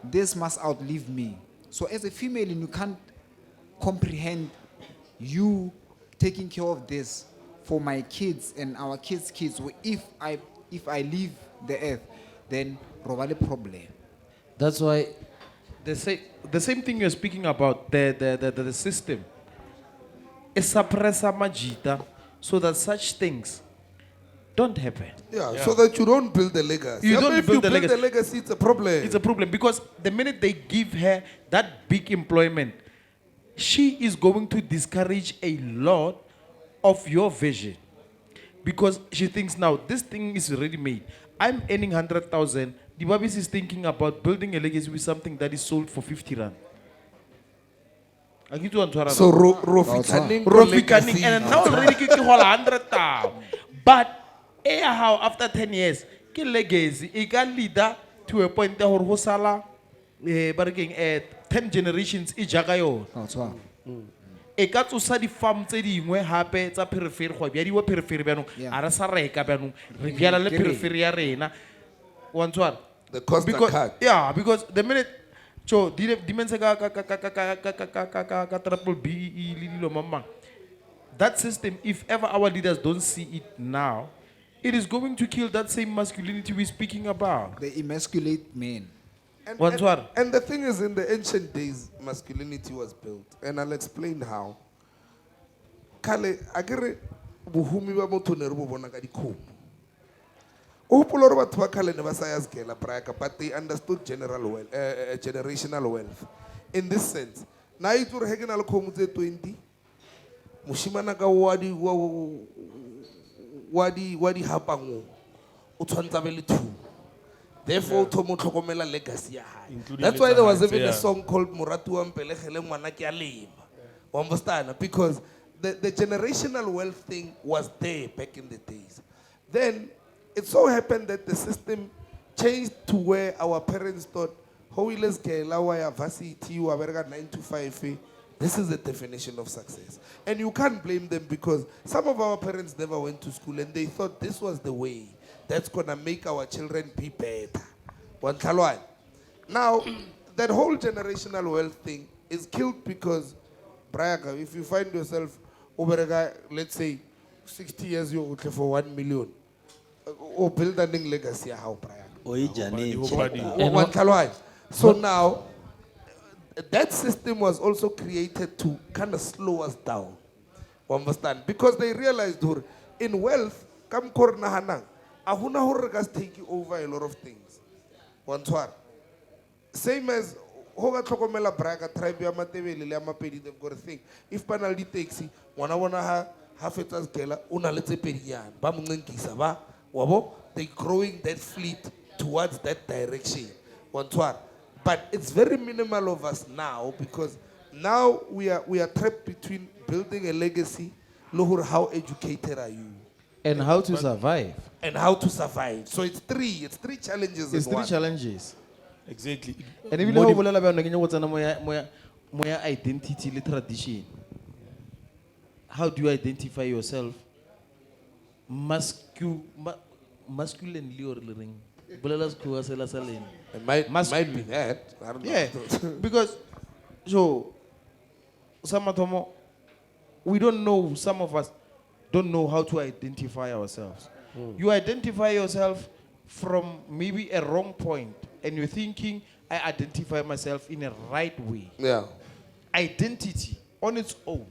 this must outlive me. So as a female, you can't comprehend you taking care of this for my kids and our kids' kids. If I leave the earth, then probably problem. That's why the same thing you're speaking about, the system is suppressa Majita so that such things don't happen. Yeah, so that you don't build the legacy. You don't if build you the build legacy. the legacy, it's a problem. It's a problem because the minute they give her that big employment, she is going to discourage a lot of your vision. Because she thinks now, this thing is already made. I'm earning 100,000. The Babis is thinking about building a legacy with something that is sold for 50 rand. So Rofikaning Rofikaning, and now already kicking 100,000. But how after 10 years, ke legacy, it can lead to a point that ho sala 10 generations e jaga yona. E ka tsosa di farm tse dingwe hape tsa periphery go bya diwa periphery byanong a re sa reka byanong re byala le periphery ya rena wa ntshwara the cost because cut. yeah, because the minute cho dimense ka triple BEE le dilo mamang, that system, if ever our leaders don't see it now, it is going to kill that same masculinity we're speaking about. The emasculate men. And the thing is, in the ancient days, masculinity was built. And I'll explain how. Kale, agere buhumi ba motho ne re bo bona ka dikhomo. O hopola hore batho ba kale ne ba sa ya Sgela braka, but they understood generational wealth. In this sense, na itse re heke na le khomo tse 20, moshimana ka wadi hapango o tshwantsa be le 2. Therefore, Tomo Tlokomela legacy. That's why there was even a song called Moratu Ampelechele Mwanaki Alima. Understand? Because the generational wealth thing was there back in the days. Then it so happened that the system changed to where our parents thought, let's get varsity, 9 to 5. This is the definition of success. And you can't blame them because some of our parents never went to school and they thought this was the way that's going to make our children be better. Now, that whole generational wealth thing is killed because, Braga, if you find yourself over a guy, let's say, 60 years old for 1 million, or build a new legacy, how Braga. So now, that system was also created to kind of slow us down. Understand? Because they realized, in wealth, come kornahanang. Ahuna Horagas take over a lot of things. Same as Hoga Tokomela Braga, Tribia Mateve, Liliama Pedi, they've got to think. If penalty takes wanna half it as Gela, una let's perian, Bamunki Saba, Wabo, they growing that fleet towards that direction. But it's very minimal of us now because now we are trapped between building a legacy, Lohur, how educated are you? And how to survive. And how to survive. So it's three challenges. It's in three one. challenges. Exactly. And if you know what's my identity, the tradition. How do you identify yourself? Masculinely or living? It might be that. I don't know. Because so some we don't know, some of us don't know how to identify ourselves. You identify yourself from maybe a wrong point and you're thinking, I identify myself in a right way. Yeah. Identity on its own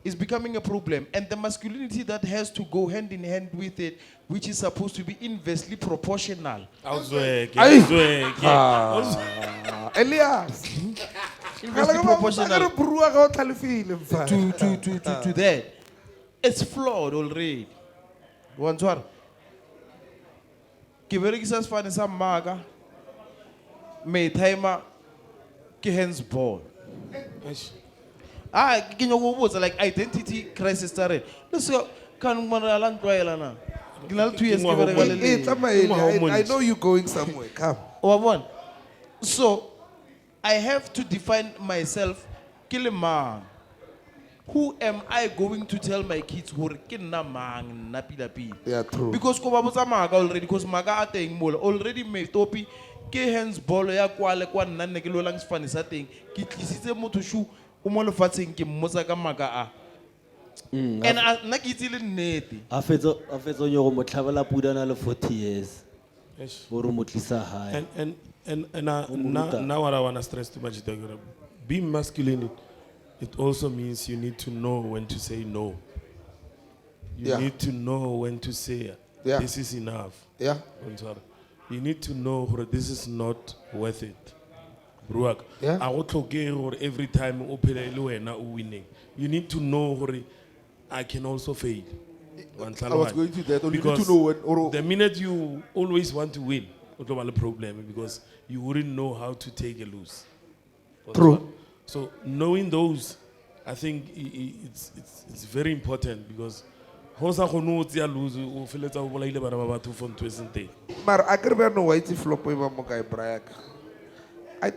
is becoming a problem, and the masculinity that has to go hand in hand with it, which is supposed to be inversely proportional. Elias. Inversely proportional to that. It's flawed already. One one. Kiberekisa sifane sa maga. May timer ke handsball. Like identity crisis started. Let's go. Can man alan na. Ke na le 2 years ke Ngwaga o bereka le mong. Hey, lena. Tamaeli, I know you're going somewhere. Come. Wa bona? So I have to define myself ke le mang. Who am I going to tell my kids hore ke nna mang nna pila pila? Yeah, true. Because ko ba botsa maga already, because maga a teng mola already Metopi ke hands ball ya kwale kwa nna nne ke lolang sefane sa teng ke tlisitse motho shu o mo lefatsheng ke mmotsa ka maga a. And nna ke itse le nnete. A fetsa nyo go mo tlhabela pudana le 40 years. Yes. Gore mo tlisa hae. Now what I want to stress to Majita, being masculine, it also means you need to know when to say no. You Yeah. need to know when to say Yeah. this is enough. Yeah. I'm sorry. You need to know that this is not worth it. Bruak. Yeah. I want to get every time winning. You need to know that I can also fail. I was going to that. You need Because to know when, or the minute you always want to win, it's a problem because you wouldn't know how to take a lose. True. So knowing those, I think it's very important because hosa khonu tsia lose o feletsa o bolaile bana ba batho for ntwe sente. Mar akrebe no white flop iba mo kay Brayak.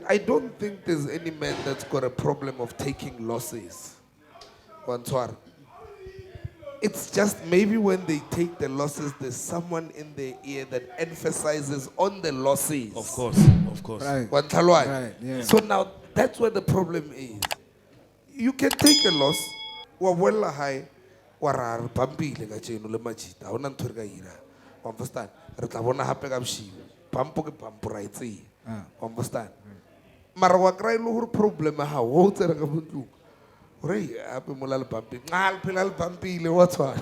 I don't think there's any man that's got a problem of taking losses. Bonsoir. It's just maybe when they take the losses, there's someone in their ear that emphasizes on the losses. Of course, of course. Right. Wantalwai. Right, yeah. So now that's where the problem is. You can take a loss, wa wella high, wa ra re pampile ka tjeno le Majita. Hona ntho re ka ira. Wa understand? Re tla bona hape ka boshigo. Pampo ke pampo ra itse. Wa understand? Mara wa kry le hore problem ha ho tsere ka botlu. Hore hape mola le pampile. Ngal phela le pampile wa tshwana.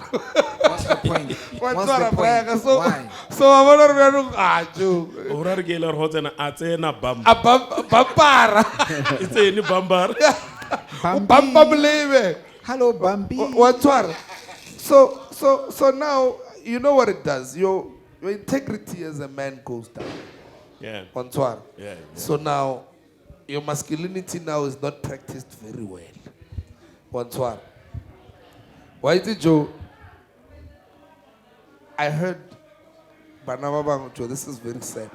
What's the point? Wa What's the tshwana point? Braga so Why? so wa bona re no a jo. Ora re ke le ho tsena a tsena bam. A bampara. It's any bambar. Bamba believe. Hello, Bambi. What's what? So now you know what it does. Your integrity as a man goes down. Yeah. What's what? Yeah. So now your masculinity now is not practiced very well. What's what? Why did Joe? I heard Banava Bango. This is very sad.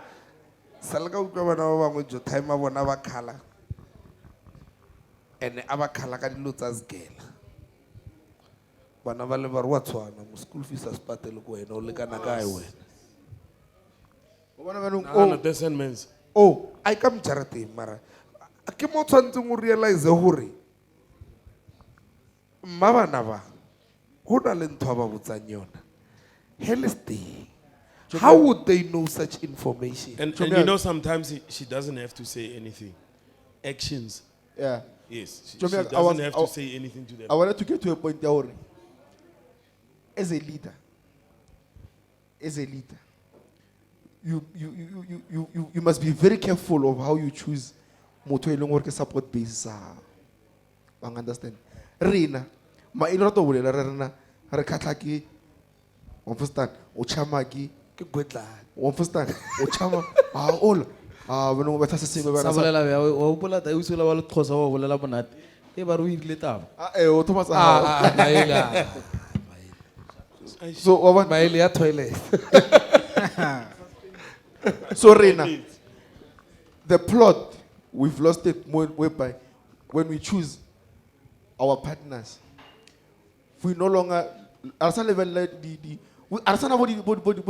Salga Banava Bango Jo time Banava Kala. And abakhala ka dilo tsa Sgebi bana ba le ba re wa tshwana mo school fees as patele ko wena o le kana kae wena Oh, descendants. oh I come charity mara ke mo tshwantseng o realize hore mmabana ba ho na le ntho ba botsang yona hell is day. How would they know such information? And you know sometimes she doesn't have to say anything. Actions. yeah. Yes. She Jomi, doesn't have to say anything to them. I wanted to get to a point there. As a leader, you must be very careful of how you choose moto e leng gore ke support base sa. Bang understand? Rena, ma ilo to bolela rena re khatla ke understand? O chama ke gwetla. understand? O chama all bana mo betha se sengwe bana sa. Sabolela ya o bola ta usula wa le Xhosa wa bolela bonate. E ba re o ile taba. O Thomas Maela. So what Maela ya toilet. So Rena, the plot, we've lost it more whereby when we choose our partners, we no longer body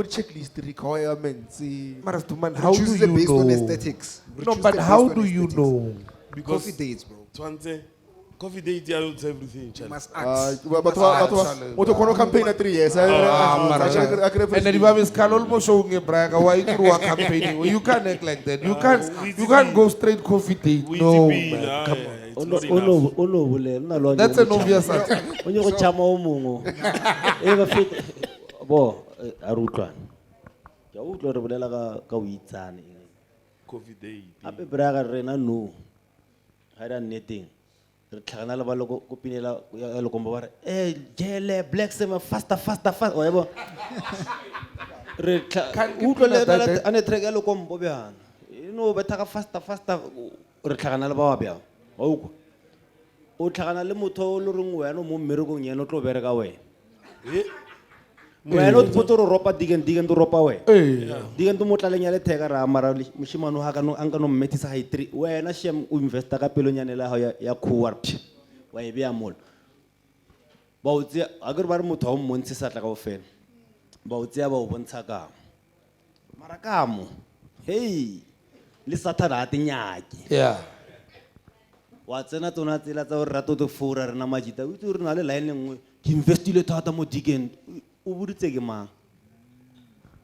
checklist requirements. Marastuman, We how do choose them you based on know? aesthetics. We No, choose but them how based on do you aesthetics. know? Because Coffee dates, bro. Twanze, coffee date holds everything. You Charlie. must act. What you campaign at 3 years? And then the is can almost showing a brag why through a campaign. You can't act like that. You can't go straight coffee date. No, man. Come on. It's not enough. Ono bole nna lo. That's an obvious answer. Onye go chama o mongo. E ba fit bo a rutlwana. Ya utlo re bolela ka o itsane. Coffee date. Ape braga rena no. Ha ra netting. Re tlhagana le ba lo go pinela ya lo komba ba re jele black sema faster o yebo. Re utlo le ane track ya lo kombo bjana. No betha ka faster re tlhagana le ba wa bjana. Wa uko. O tlhagana le motho o le reng wena mo mmerekong yena o tlo bereka wena. wena o tshotse ro ropa digen to ropa we Eh. digen to motlaleng ya letheka ra mara moshimane ha ka no anka no mmetisa high 3 wena shem o investa ka pelonyane la ha ya khuwa wa e bea mol ba o tse a ke re ba re motho o mmontse sa tla ka ofela ba o tse ba o bontsha ka mara ka mo hey le sathana a tinyaki Yeah. wa tsena tsona tsela tsa gore Rato to fora rena Majita o itse re na le line nngwe ke investile thata mo digen o buditse ke mang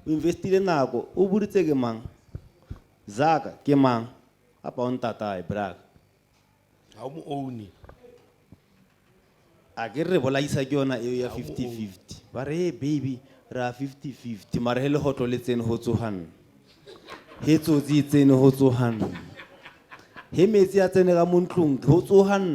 o investile nako o buditse ke mang zaka ke mang apa on tata e bra How mo own? a ke re bolaisa ke yona eo ya 50-50 ba re hey baby ra 50-50 mara hele hotlo le tsene ho tsohan he tsotsi tsene ho tsohan he metsi a tsene ka montlong ho tsohan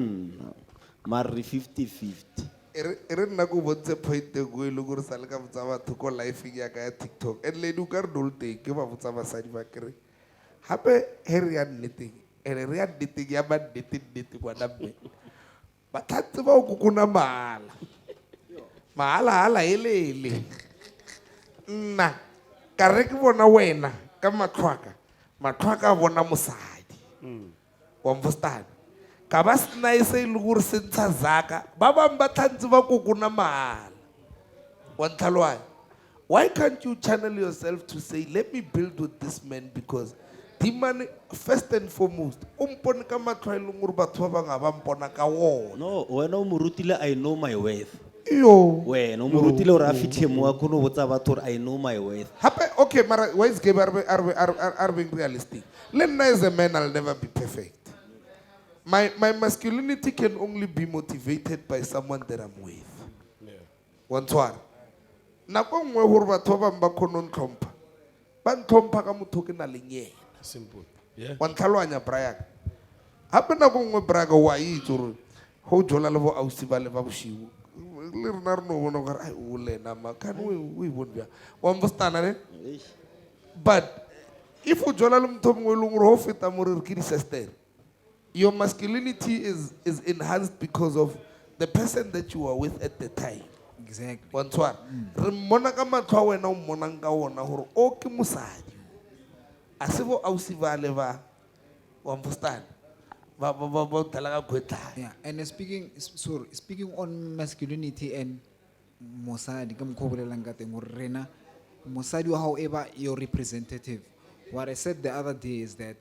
mara 50-50 Ere nna go bontshe point e go ile gore sa le ka botsa batho ko live ya ka ya TikTok and le du ka re dolte ke ba botsa basadi ba kere hape he re ya nneteng ere re ya nneteng ya ba nnete kwa damme ba tlatse ba go kuna mahala hala elele nna ka re ke bona wena ka matlhwaka a bona mosadi wa mfostana ka ba sena e se ile gore se ntsha zaka ba bang ba tlhantse ba kokona mahala wa ntlhaloganya. Why can't you channel yourself to say let me build with this man because the man first and foremost o mpone ka matlho a e leng gore batho ba bangwe ga ba mpona ka wona no wena o morutile I know my worth yo wena o morutile gore a fitlhe mo a kgone go botsa batho gore I know my worth hape okay mara why is Sgebi are being realistic le nna as a man I'll never be perfect. My masculinity can only be motivated by someone that I'm with. Wantwara. Nako nngwe gore batho ba bang ba khona ntlhompha. Ba ntlhompha ka motho ke na le nyena. Simple. Yeah. Wa ntlhaloganya Brian. Hape nako nngwe Brian wa itse gore ho jola le bo ausi ba le ba boshiwo. Le rena re no bona gore ai o lena ma kan we bona bia. Wa mbostana ne? But if o jola le motho mongwe le gore ho feta mo re ke di sister. Your masculinity is enhanced because of the person that you are with at the time. Exactly. Wantwara. Re mmona ka matlho a wena o mmonang ka ona gore o ke mosadi. A se bo ausi ba le ba wa mfostana. Ba tla ka kwetla. Yeah, and speaking on masculinity and mosadi ka mokgwa o bolelang ka teng gore rena mosadi wa however your representative. What I said the other day is that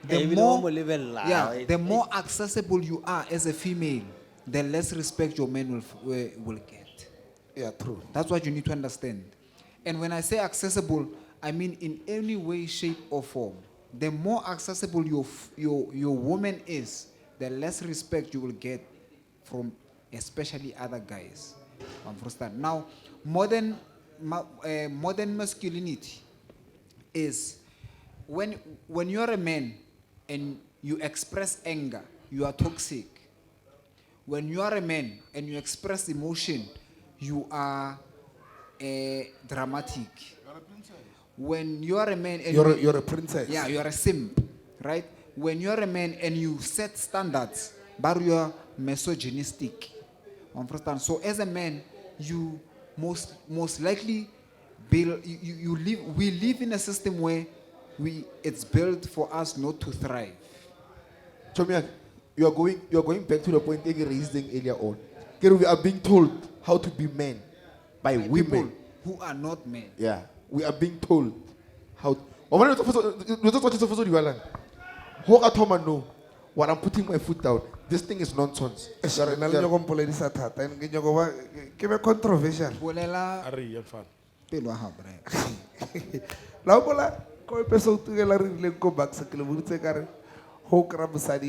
the more accessible you are as a female, the less respect your man will get. Yeah, true. That's what you need to understand. And when I say accessible, I mean in any way, shape, or form. The more accessible your woman is, the less respect you will get from especially other guys. Now, modern masculinity is when you're a man and you express anger, you are toxic. When you are a man and you express emotion, you are dramatic. When you are a man and you're a princess. Yeah, you are a simp, right? When you are a man and you set standards, but you are misogynistic. So as a man, you most likely we live in a system where it's built for us not to thrive. Chomiak, you are going back to the point Ege raised earlier on. We are being told how to be men by People women who are not men. Yeah, we are being told how. What I'm putting my foot down. This thing is nonsense. Controversial. Are you fan?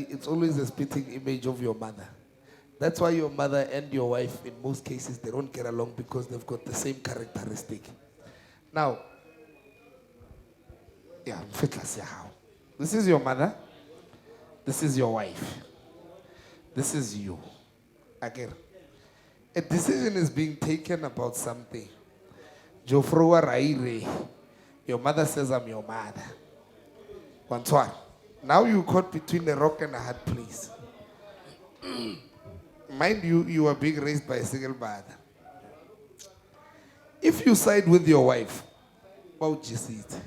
It's always a spitting image of your mother. That's why your mother and your wife, in most cases, they don't get along because they've got the same characteristic. Now, yeah, this is your mother. This is your wife. This is you. Again, a decision is being taken about something. Jofroa Raire, your mother says I'm your mother. Wantwara. Now you caught between a rock and a hard place. Mind you, you are being raised by a single mother. If you side with your wife, what you see it?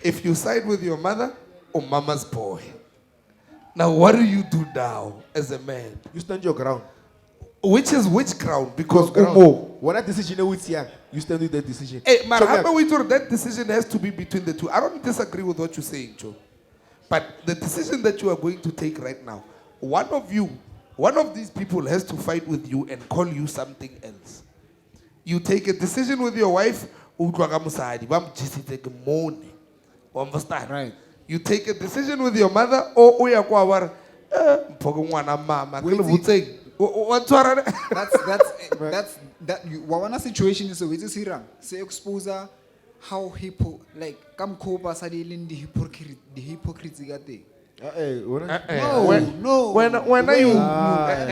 If you side with your mother or mama's boy, now what do you do now as a man? You stand your ground. Which is which ground? Because Ground. Umo. When that decision is young, you stand with that decision. Hey, So, Marhaba, we told that decision has to be between the two. I don't disagree with what you're saying, Joe. But the decision that you are going to take right now, one of these people has to fight with you and call you something else. You take a decision with your wife, understand? Right. You take a decision with your mother, or mama. That's that you one situation is always sirang. Say exposure how like come copa sadilin the hypocrisy got there. No. When are you? Guys,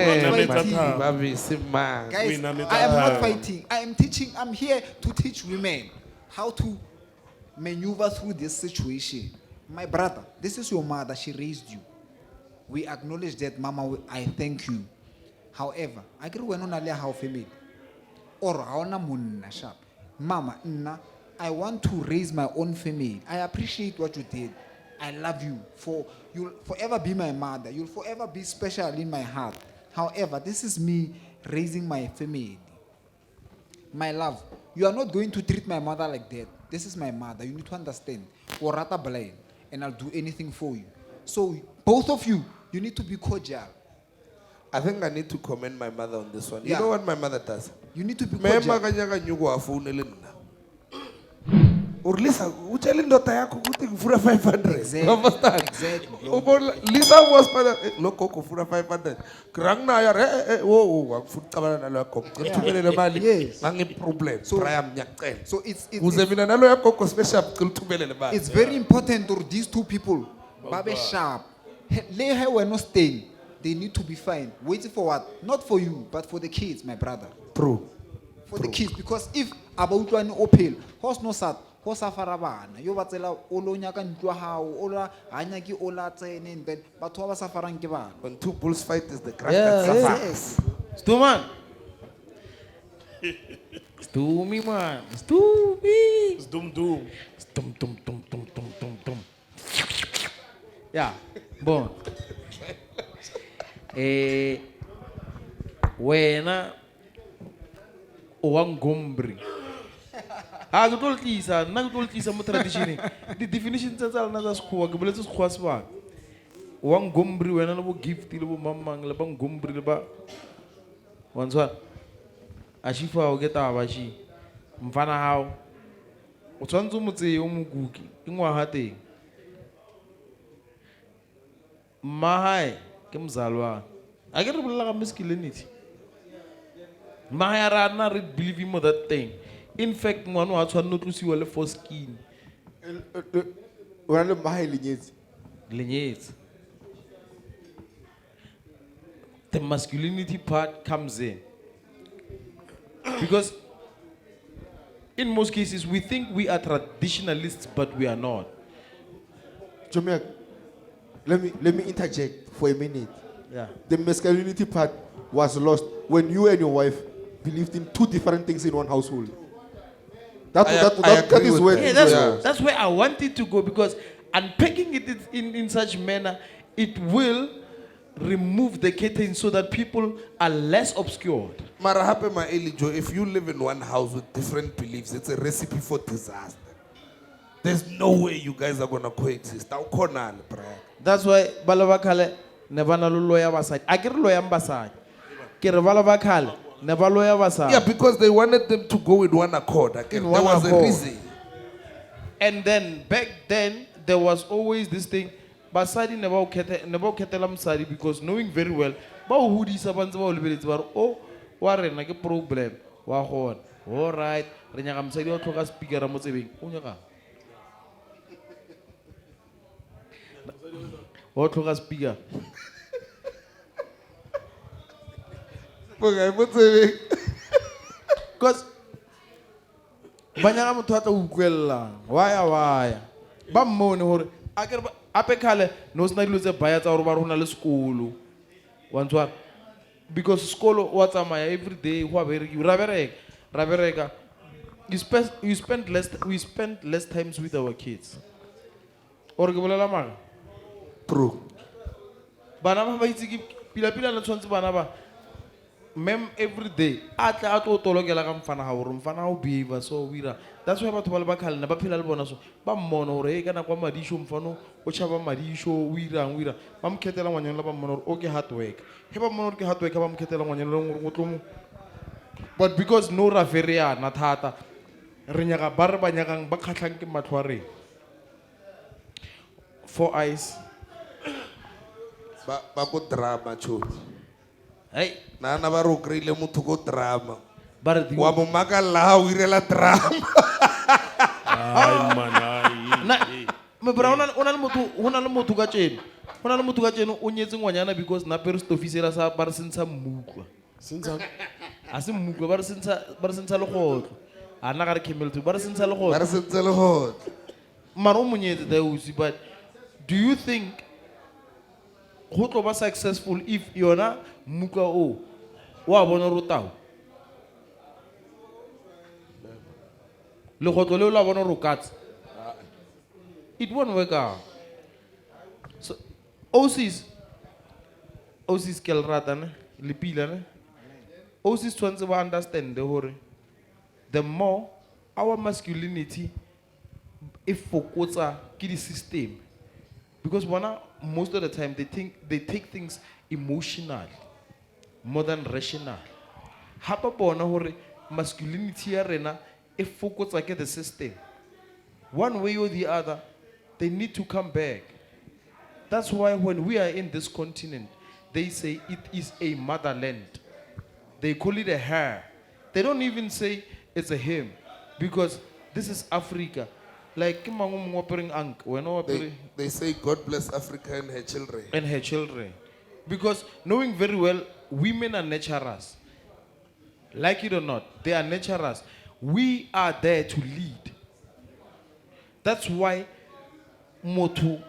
I am not fighting. I am teaching. I'm here to teach women how to maneuver through this situation. My brother, this is your mother. She raised you. We acknowledge that, Mama. I thank you. However, I get when on how family or how na munna sharp. Mama, I want to raise my own family. I appreciate what you did. I love you. You'll forever be my mother. You'll forever be special in my heart. However, this is me raising my family. My love, you are not going to treat my mother like that. This is my mother. You need to understand. Orata blind, and I'll do anything for you. So both of you, you need to be cordial. I think I need to commend my mother on this one. Yeah. You know what my mother does? You need to be cordial. Lisa, uchali ndota yako kuti kufura 500. Exactly. Understand? Exactly. Lisa was para loko kufura 500. Krang na ya wakufuta bana nalo yako. Kuthumele mali. Yes. Ngangi problem. So it's Uzemina nalo yako ko special kuthumele mali. it's very important for these two people. Babe sharp. Lay her were not staying. They need to be fine. Waiting for what? Not for you, but for the kids, my brother. True. For the kids, because if about one opel, horse no sat, horse afarabana, you batela olonya kan hao, ola anyaki ola tsene, then but to safaran kiba. When two bulls fight is the crack that suffers. Sdomane. Stoomy man. Stoomy. Sdum dum. Stum tum tum tum tum tum tum. Yeah. Bon. Wena Wangombri. Ah, good old Lisa, not old Lisa tradition. The definition says I'll not ask who a let's cross back. Wangombri, when I will give till mamma and Labang Gombri. Once what? Ashifa will get our bashi. Mfana how? What's one to say, Omuguki, in Wahate Mahai, Kemzalwa. I get a lot of masculinity. Mahara not believe him of that thing. In fact, one was not to see well for skin. One of my Lineage. The masculinity part comes in. Because in most cases, we think we are traditionalists, but we are not. Jomek, let me interject for a minute. Yeah. The masculinity part was lost when you and your wife believed in two different things in one household. That is where that's where I wanted to go, because unpacking it in such manner, it will remove the curtain so that people are less obscured. Marahape ma Elijo, if you live in one house with different beliefs, it's a recipe for disaster. There's no way you guys are gonna coexist. That's why Balavakale never lawyer baside. I get lawyer baside. Kiravalabakale never lawyer baside. Yeah, because they wanted them to go with one accord. There was a reason. And then back then there was always this thing. Basadi never ketelam sadi, because knowing very well, but who these abans were oh, warren like a problem. Wahon. All right. Renyagam sadi or toga speaker amosebing. Unyaka. Or toga speaker. Because Banyam Tata Ukwella, why? Bamon or ape khale no sna dilo tse baya tsa gore ba rona le sekolo wa ntshwara because sekolo wa tsamaya every day go a ra bereka we spend less times with our kids or ke bolela maga True. bana ba itse ke pila le tshwantse bana ba mem every day a tla a tlo tolokela ka mfana ga gore mfana o behave so wira that's why batho ba le ba khalena ba phela le bona so ba mmona gore e kana kwa madisho mfano o chaba madisho wira ba mkhetela ngwanyana la ba mmona gore okay hard work he ba mmona gore ke hard work ba mkhetela ngwanyana le gore go tlo mo but because no raferiana thata re nyaga ba re ba nyakang ba khatlhang ke matlho a rena 4 eyes Ba go drama chodi. hey Nana ba ro kreile motho go drama. ba re Wa mo makalla o irela drama. Ai man, na me bra ona le motho ka tseno ona le motho ka tseno o nyetse ngwanyana because na pere stofisela sa ba re sentsha mmukwa since a se mmukwa ba re sentsha le gotlo a nna ga re kemelto ba re sentsha le Ba gotlo re sentse le hot. mara o monyetse dausi but do you think go tlo ba successful if yona mmukwa o wa bona rotao le gotlo le la bona rokatse it won't work out. So, OCs ke le rata ne le pila ne OCs tshwanetse ba understand hore the more our masculinity e fokotsa ke di system because bona most of the time they take things emotionally more than rational. Hapa bona hore masculinity ya rena e fokotsa ke the system one way or the other. They need to come back. That's why when we are in this continent, they say it is a motherland. They call it a her. They don't even say it's a him. Because this is Africa. Like, They say God bless Africa and her children. and her children. Because knowing very well, women are naturals. Like it or not, they are naturals. We are there to lead. That's why Motu,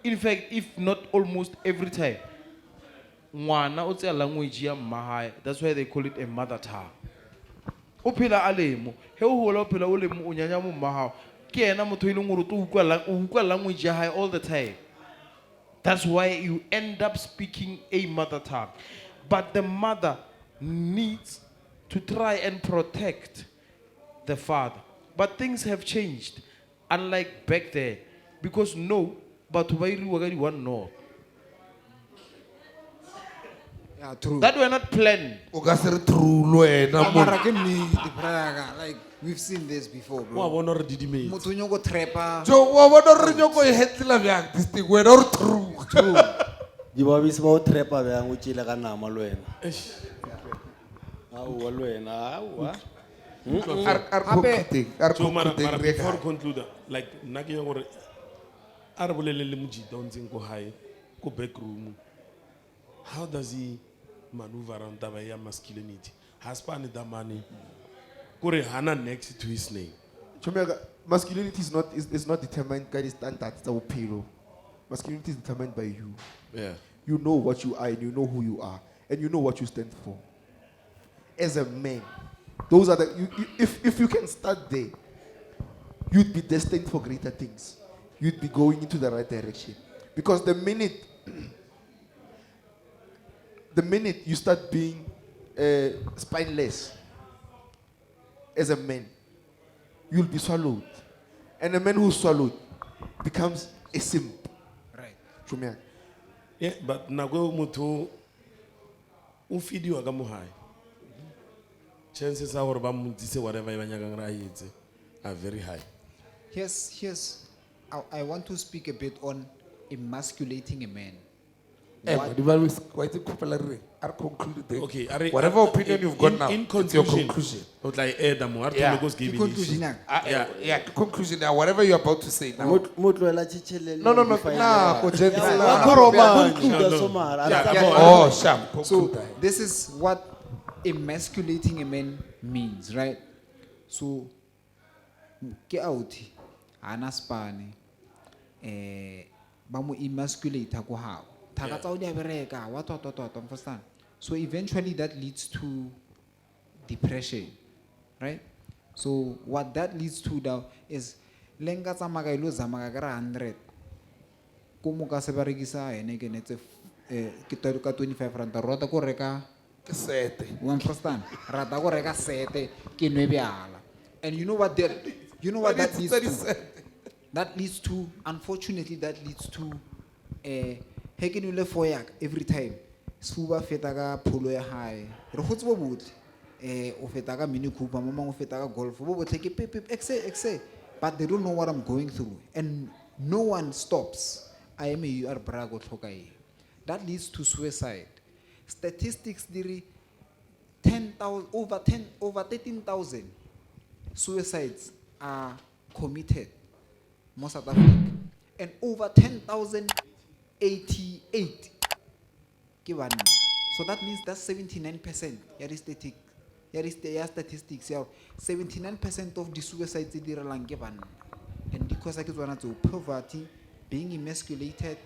in fact, if not almost every time, ngwana o tsaya language ya mmahae. That's why they call it a mother tongue. O phela a lemo, he o hola o phela o lemo o nyanya mo mmahao. Ke ena motho e leng gore o utlwa language ya hae all the time. That's why you end up speaking a mother tongue. But the mother needs to try and protect the father. But things have changed, unlike back there. Because no, but one no. Yeah, true. That were not planned. O ka se re true lo wena mo. Mara ke nnete, brother. Like we've seen this before, wa bro. bona re didimetse Motho o nyako trapper. Jo wa bona re nyoko e hetla bjang this thing wena o true. True. di ba bise ba o trepa bjang o tšile ka nama le wena aowa le wena aowa Ar concluding. Ar so mara concluding. before conclude like nna ke ya gore a re bolele le Majita o ntseng ko hae ko back room how does he maneuver around taba ya masculinity has pane da money kore hana next to his name Chomega, masculinity is not determined by the standards of Piro. Masculinity is determined by you. yeah You know what you are and you know who you are and you know what you stand for. As a man, those are if you can start there, you'd be destined for greater things. You'd be going into the right direction. Because the minute you start being spineless as a man, you'll be swallowed. And a man who's swallowed becomes a simp. Right. Chumia. yeah but nako motho o fidiwa ka mo hae chances are gore ba mo ntse whatever ba nyakang ra etse are very high Here's I want to speak a bit on emasculating a man. Quite a couple of are concluded. okay Whatever opinion you've got now, in it's your conclusion conclusion. o tla e da mo a re Yeah. go give Conclusion yang. Yeah, conclusion now. Whatever you're about to say now. mo tloela tšhetšhelele No, go gentlemen. Oh, Sham. So Conclude. this is what emasculating a man means, right? So ke auti ana spane ba mo emasculate ko hao. Thaka tsa o di a bereka, what, understand? So eventually that leads to depression, right? So what that leads to now is lenga tsa maga ilo za maga ka 100. Kumu ka se berekisa ene ke netse ke ka 25 rand rata ko reka Ke sete. you understand? Rata ko reka 7 ke nwe byala. And you know what that leads to? That leads to, unfortunately, that leads to heke nule foyak every time. Sfuba feta ka polo ya hae. Re khotse bo botle. O feta ka Mini Cooper, mama o feta ka Golf. Bo botle ke pip exe. But they don't know what I'm going through. And no one stops. I am a UR Brago Tokai. That leads to suicide. Statistics diri 10,000 over 13,000 suicides are committed most South Africa, and over 10,088 given. So that means that's 79%. Statistics. 79% of the suicides are given, and because I one to poverty, being emasculated,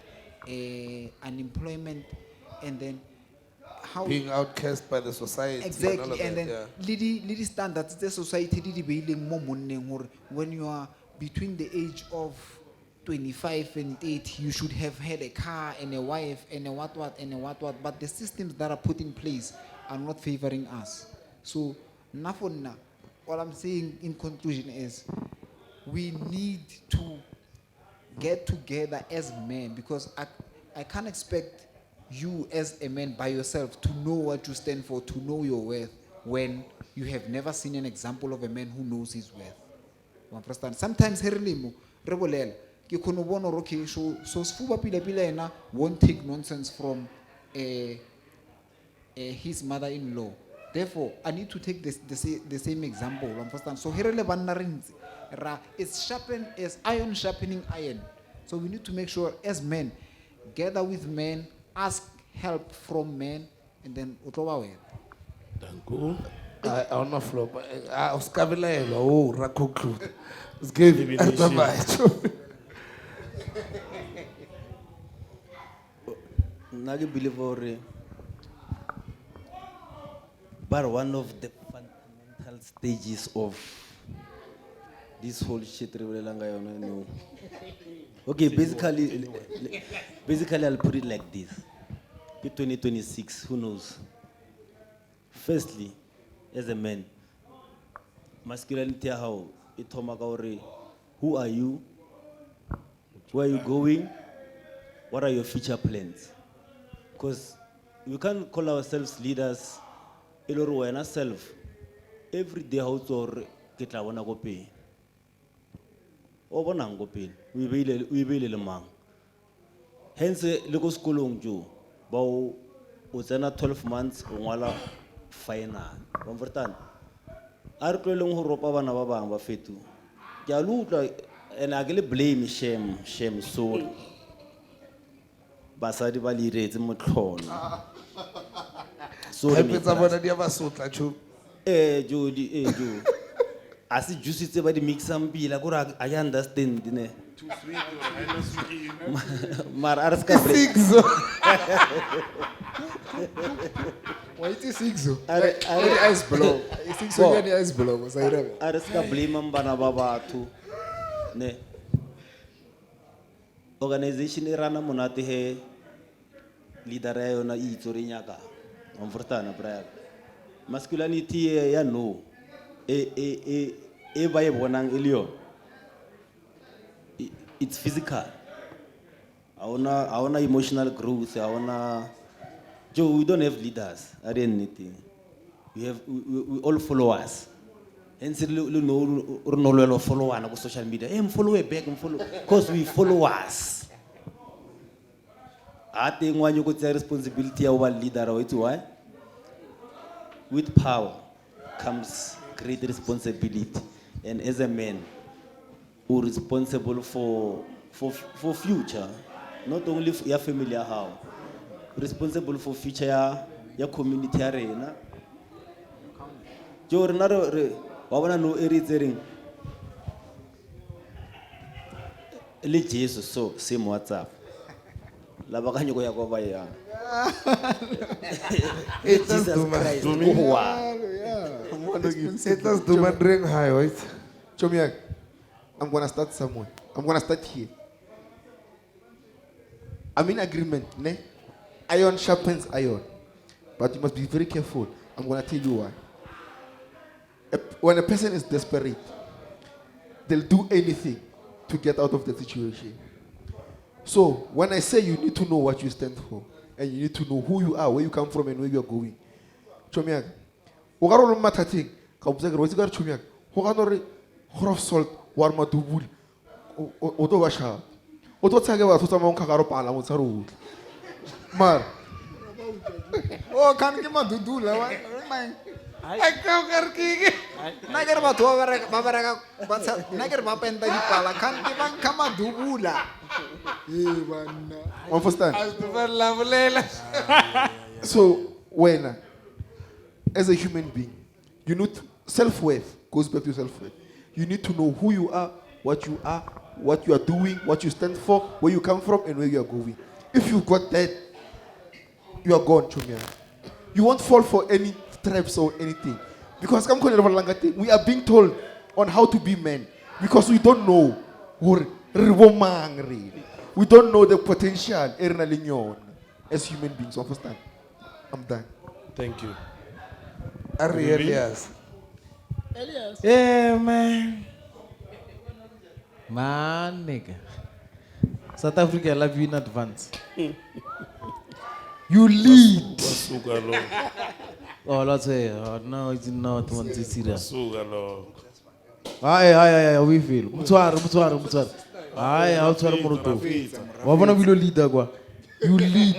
unemployment, and then how Being outcast by the society. exactly, and then yeah. lady standards the society when you are between the age of 25 and 8, you should have had a car and a wife and a what, but the systems that are put in place are not favoring us. So nafona, what I'm saying in conclusion is we need to get together as men, because I can't expect you as a man by yourself to know what you stand for, to know your worth, when you have never seen an example of a man who knows his worth. You understand? Sometimes okay, so Sfuba pila won't take nonsense from his mother-in-law. Therefore, I need to take the same example. You understand? So it's sharpened as iron sharpening iron. So we need to make sure as men, gather with men, ask help from men, and then utoba. Thank you. I on the floor, but I was coming ra conclude. Sgebi. Nagi believe or but one of the fundamental stages of this whole shit no. Okay, basically I'll put it like this. 2026, who knows? Firstly, as a man, masculinity how it who are you? Where are you going? What are your future plans? Because we can't call ourselves leaders. Self. Every day how to get la wana go pay. O bona go pay. We be le mang. Hence le go skolong jo. Ba o tsena 12 months o ngwala final. Wa mfortana. A re tloleng go ropa bana ba bang ba fetu. Ke a lutla and I get blame shame sorry. Basadi ba liretse motlhono. So Jo. As it juicy tse ba di mix am pila go ra I understand ne. Too sweet, I know sweet. Mar arska blame. Why it is sixo? Ice blow. It's sixo ice blow. Arska blame am bana ba batho. Ne. Organization e rana monate he leader ya yona itso re nyaka. Omfortana bra. Masculinity ya no. Ba e bonang elio. It's physical. I wanna emotional growth. Joe, we don't have leaders. I didn't anything. We all followers. Hence, no follow on social media. I'm follow back and follow because we followers. I think when you got the responsibility of a leader, it's why with power comes great responsibility, and as a man, who responsible for future, not only for your family, how responsible for future your community arena. Joe, wabona no irritating. Le Jesus so same WhatsApp. Labakanyo ko ya kwa baya. It does Jesus do man. Christ. It does do man ring high, right? Chomiak, I'm gonna start somewhere. I'm gonna start here. I'm in agreement, ne? Iron sharpens iron. But you must be very careful. I'm gonna tell you why. When a person is desperate, they'll do anything to get out of the situation. So when I say you need to know what you stand for, and you need to know who you are, where you come from, and where you are going. Chomiak, ogarolo matating, kaubzagro, what's got chomiak? Hoganore, horof salt, warma dubul, odo washa. Odo tsage wa tusa monka karo pala mutsaru. Mar. Oh, kan ke madudula wa. Ikaw karkiki. Nager ba to ba bereka ba nager ba penta di pala kan ke bang kama dubula. Bana. Understand? Astaghfirullah. So when, as a human being, you need self-worth goes back to self-worth. You need to know who you are, what you are doing, what you stand for, where you come from, and where you are going. If you've got that, you are gone, Chumia. You won't fall for any traps or anything. Because we are being told on how to be men. Because we don't know. We don't know the potential as human beings. Understand? I'm done. Thank you. Elias. Yeah, man. Man, nigga. South Africa, I love you in advance. You lead. Basuka lo. Oh, let's say, oh, no, it's not one to see that. Basuka lo. Aye, we feel. Mutuar. Aye, I'll try to do. Wabona bilo leader kwa. You lead.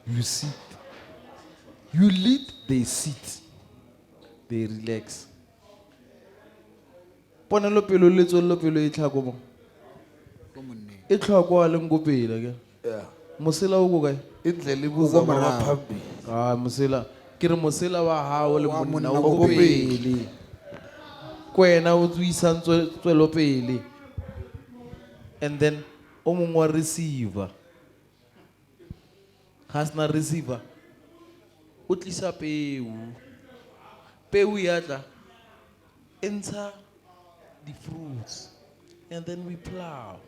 You sit. You lead, they sit. They relax. Pona lo pelo itlhako mo. Itlhako le ngopela ke. Yeah. Mosela o go kae? Indlela ibuza maphambi. Ah, mosela. Ke re mosela wa hao le monna o o go go pele. Kwena o tsuisa tswelo pele. And then o mongwe wa receiver. Hasna receiver. O tlisa peu. Peu ya tla. Enter the fruits. And then we plow.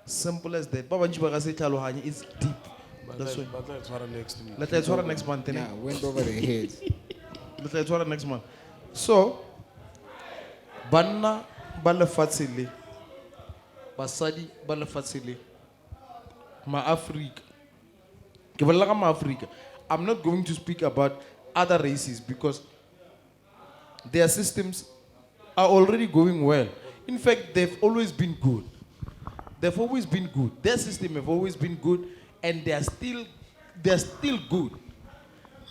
Simple as that. Baba njiba ka se tlhalohanye is deep. That's why. Let's try next week. Let's try next month. Yeah, went over the head. Let's try next month. So, banna ba lefatshe le basadi ba lefatshe le ma-Africa. Ke bolela ka ma-Africa. I'm not going to speak about other races because their systems are already going well. In fact, they've always been good. They've always been good. Their system have always been good, and they're still good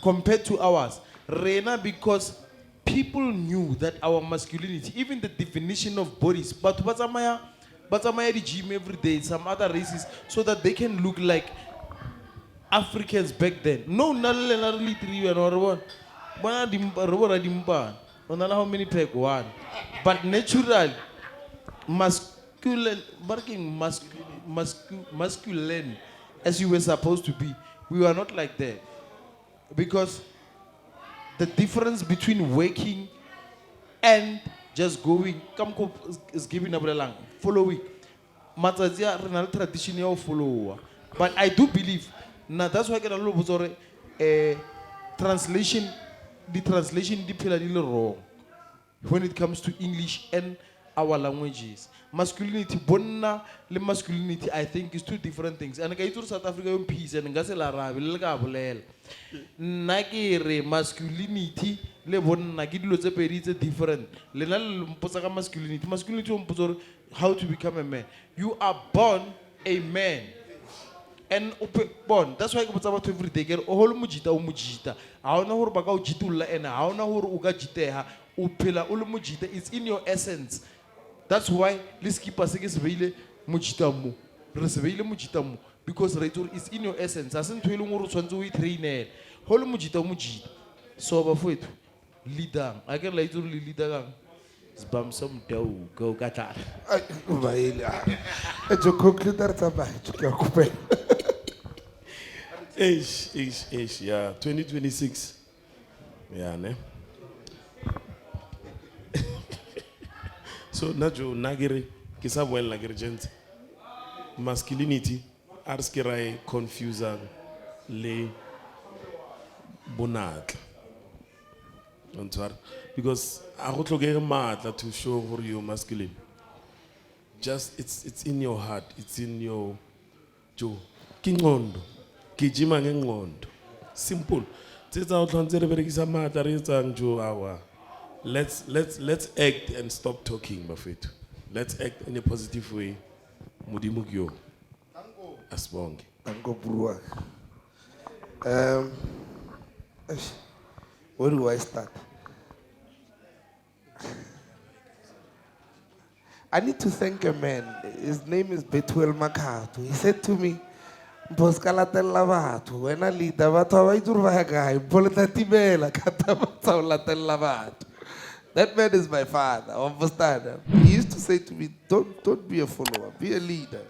compared to ours. Rena, because people knew that our masculinity, even the definition of bodies, but Batsamaya the gym every day, some other races, so that they can look like Africans back then. No, not literally or one. How many peg one? But natural, masculine, masculine, as you were supposed to be. We were not like that. Because the difference between working and just going, is giving up the lang, following. Matazia renal traditional follower. But I do believe, now that's why I get a little bit translation, the translation is a little wrong when it comes to English and our languages. Masculinity, bonna le masculinity, I think is two different things. And I go to South Africa in peace and I say la rabi le ka bolela. Nagere masculinity le bonna ke dilo tse pedi tse different. Le na le mpotsa ka masculinity. Masculinity o mpotsa how to become a man. You are born a man. And born, that's why I go to every day. Get all mujita o mujita. How na hore baka o jitulla ena. How na hore o ka jiteha. O phela o le mujita. It's in your essence. That's why let's keep us against mujita mo. Resebele mujita mo. Because Rato is in your essence. Asen to ilungu rutswanzo we train. Holo mujita mujita. So abafwetu leader. I can Rato leader gang. Sbam some dough, go gatar. Ai, ba ile, ah. E jo concluder tsamaya, jo ke a kopela. Yeah, 2026. Yeah, ne? So, Najo, Nagiri, Kisabuel Nagirigent, masculinity, Arskirai, confuser, le bonat. Because I want to get mad to show who you're masculine. Just, it's in your heart, it's in your Joe. Kingondo. Kijima ngengondo. Simple. Let's act and stop talking, Buffett. Let's act in a positive way. Mudimugyo. Asbong. Ango Brua. Where do I start? I need to thank a man. His name is Betuel Makato. He said to me, Boskalatella batho, when I lead the batho, I do my guy, Politatibela, Catamalatella batho. That man is my father, understand? He used to say to me, don't be a follower, be a leader.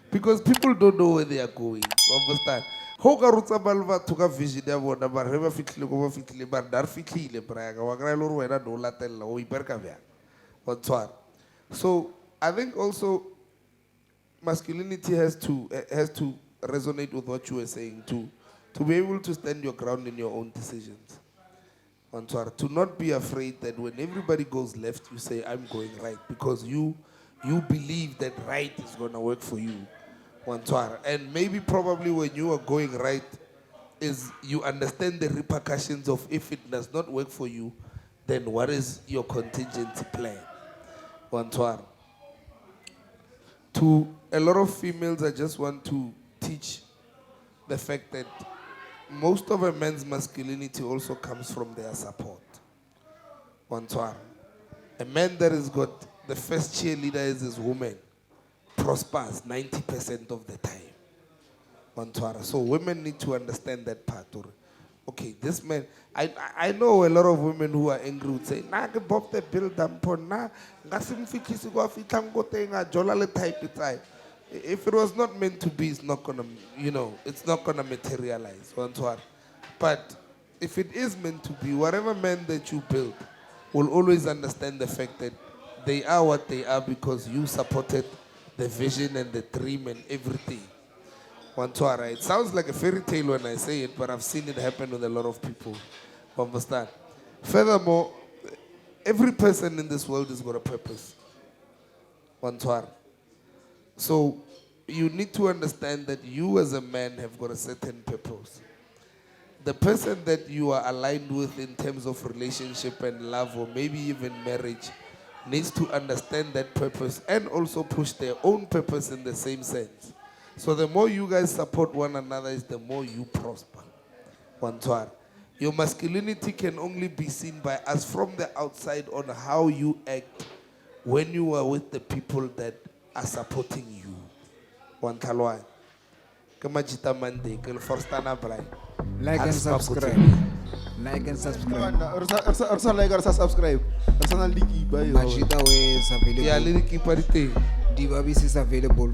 Because people don't know where they are going, understand? Hoga rutsa balva tuka vision ya bona ba re ba fitlile go ba fitlile ba dar fitlile braga wa kra lo re wena do latella o iperka bya wa tswara. So I think also masculinity has to resonate with what you were saying to be able to stand your ground in your own decisions. To not be afraid that when everybody goes left, you say, I'm going right, because you believe that right is going to work for you. And maybe probably when you are going right, is you understand the repercussions of if it does not work for you, then what is your contingency plan? To a lot of females, I just want to teach the fact that most of a man's masculinity also comes from their support. A man that has got the first cheerleader as his woman prospers 90% of the time. So women need to understand that part. Okay, this man, I know a lot of women who are angry would say, nah, ke bob the bill dampon na, ngasim fikisi go fitango tenga jola le type it type. If it was not meant to be, it's not gonna, it's not gonna materialize. But if it is meant to be, whatever man that you build will always understand the fact that they are what they are because you supported the vision and the dream and everything. It sounds like a fairy tale when I say it, but I've seen it happen with a lot of people. Understand? Furthermore, every person in this world has got a purpose. So you need to understand that you as a man have got a certain purpose. The person that you are aligned with in terms of relationship and love, or maybe even marriage, needs to understand that purpose and also push their own purpose in the same sense. So the more you guys support one another is the more you prosper. Your masculinity can only be seen by us from the outside on how you act when you are with the people that are supporting you. Majita Monday, Like and subscribe. Like and subscribe. Subscribe. Majita is available. Yeah, Lily Kiparite. Dibabis is available.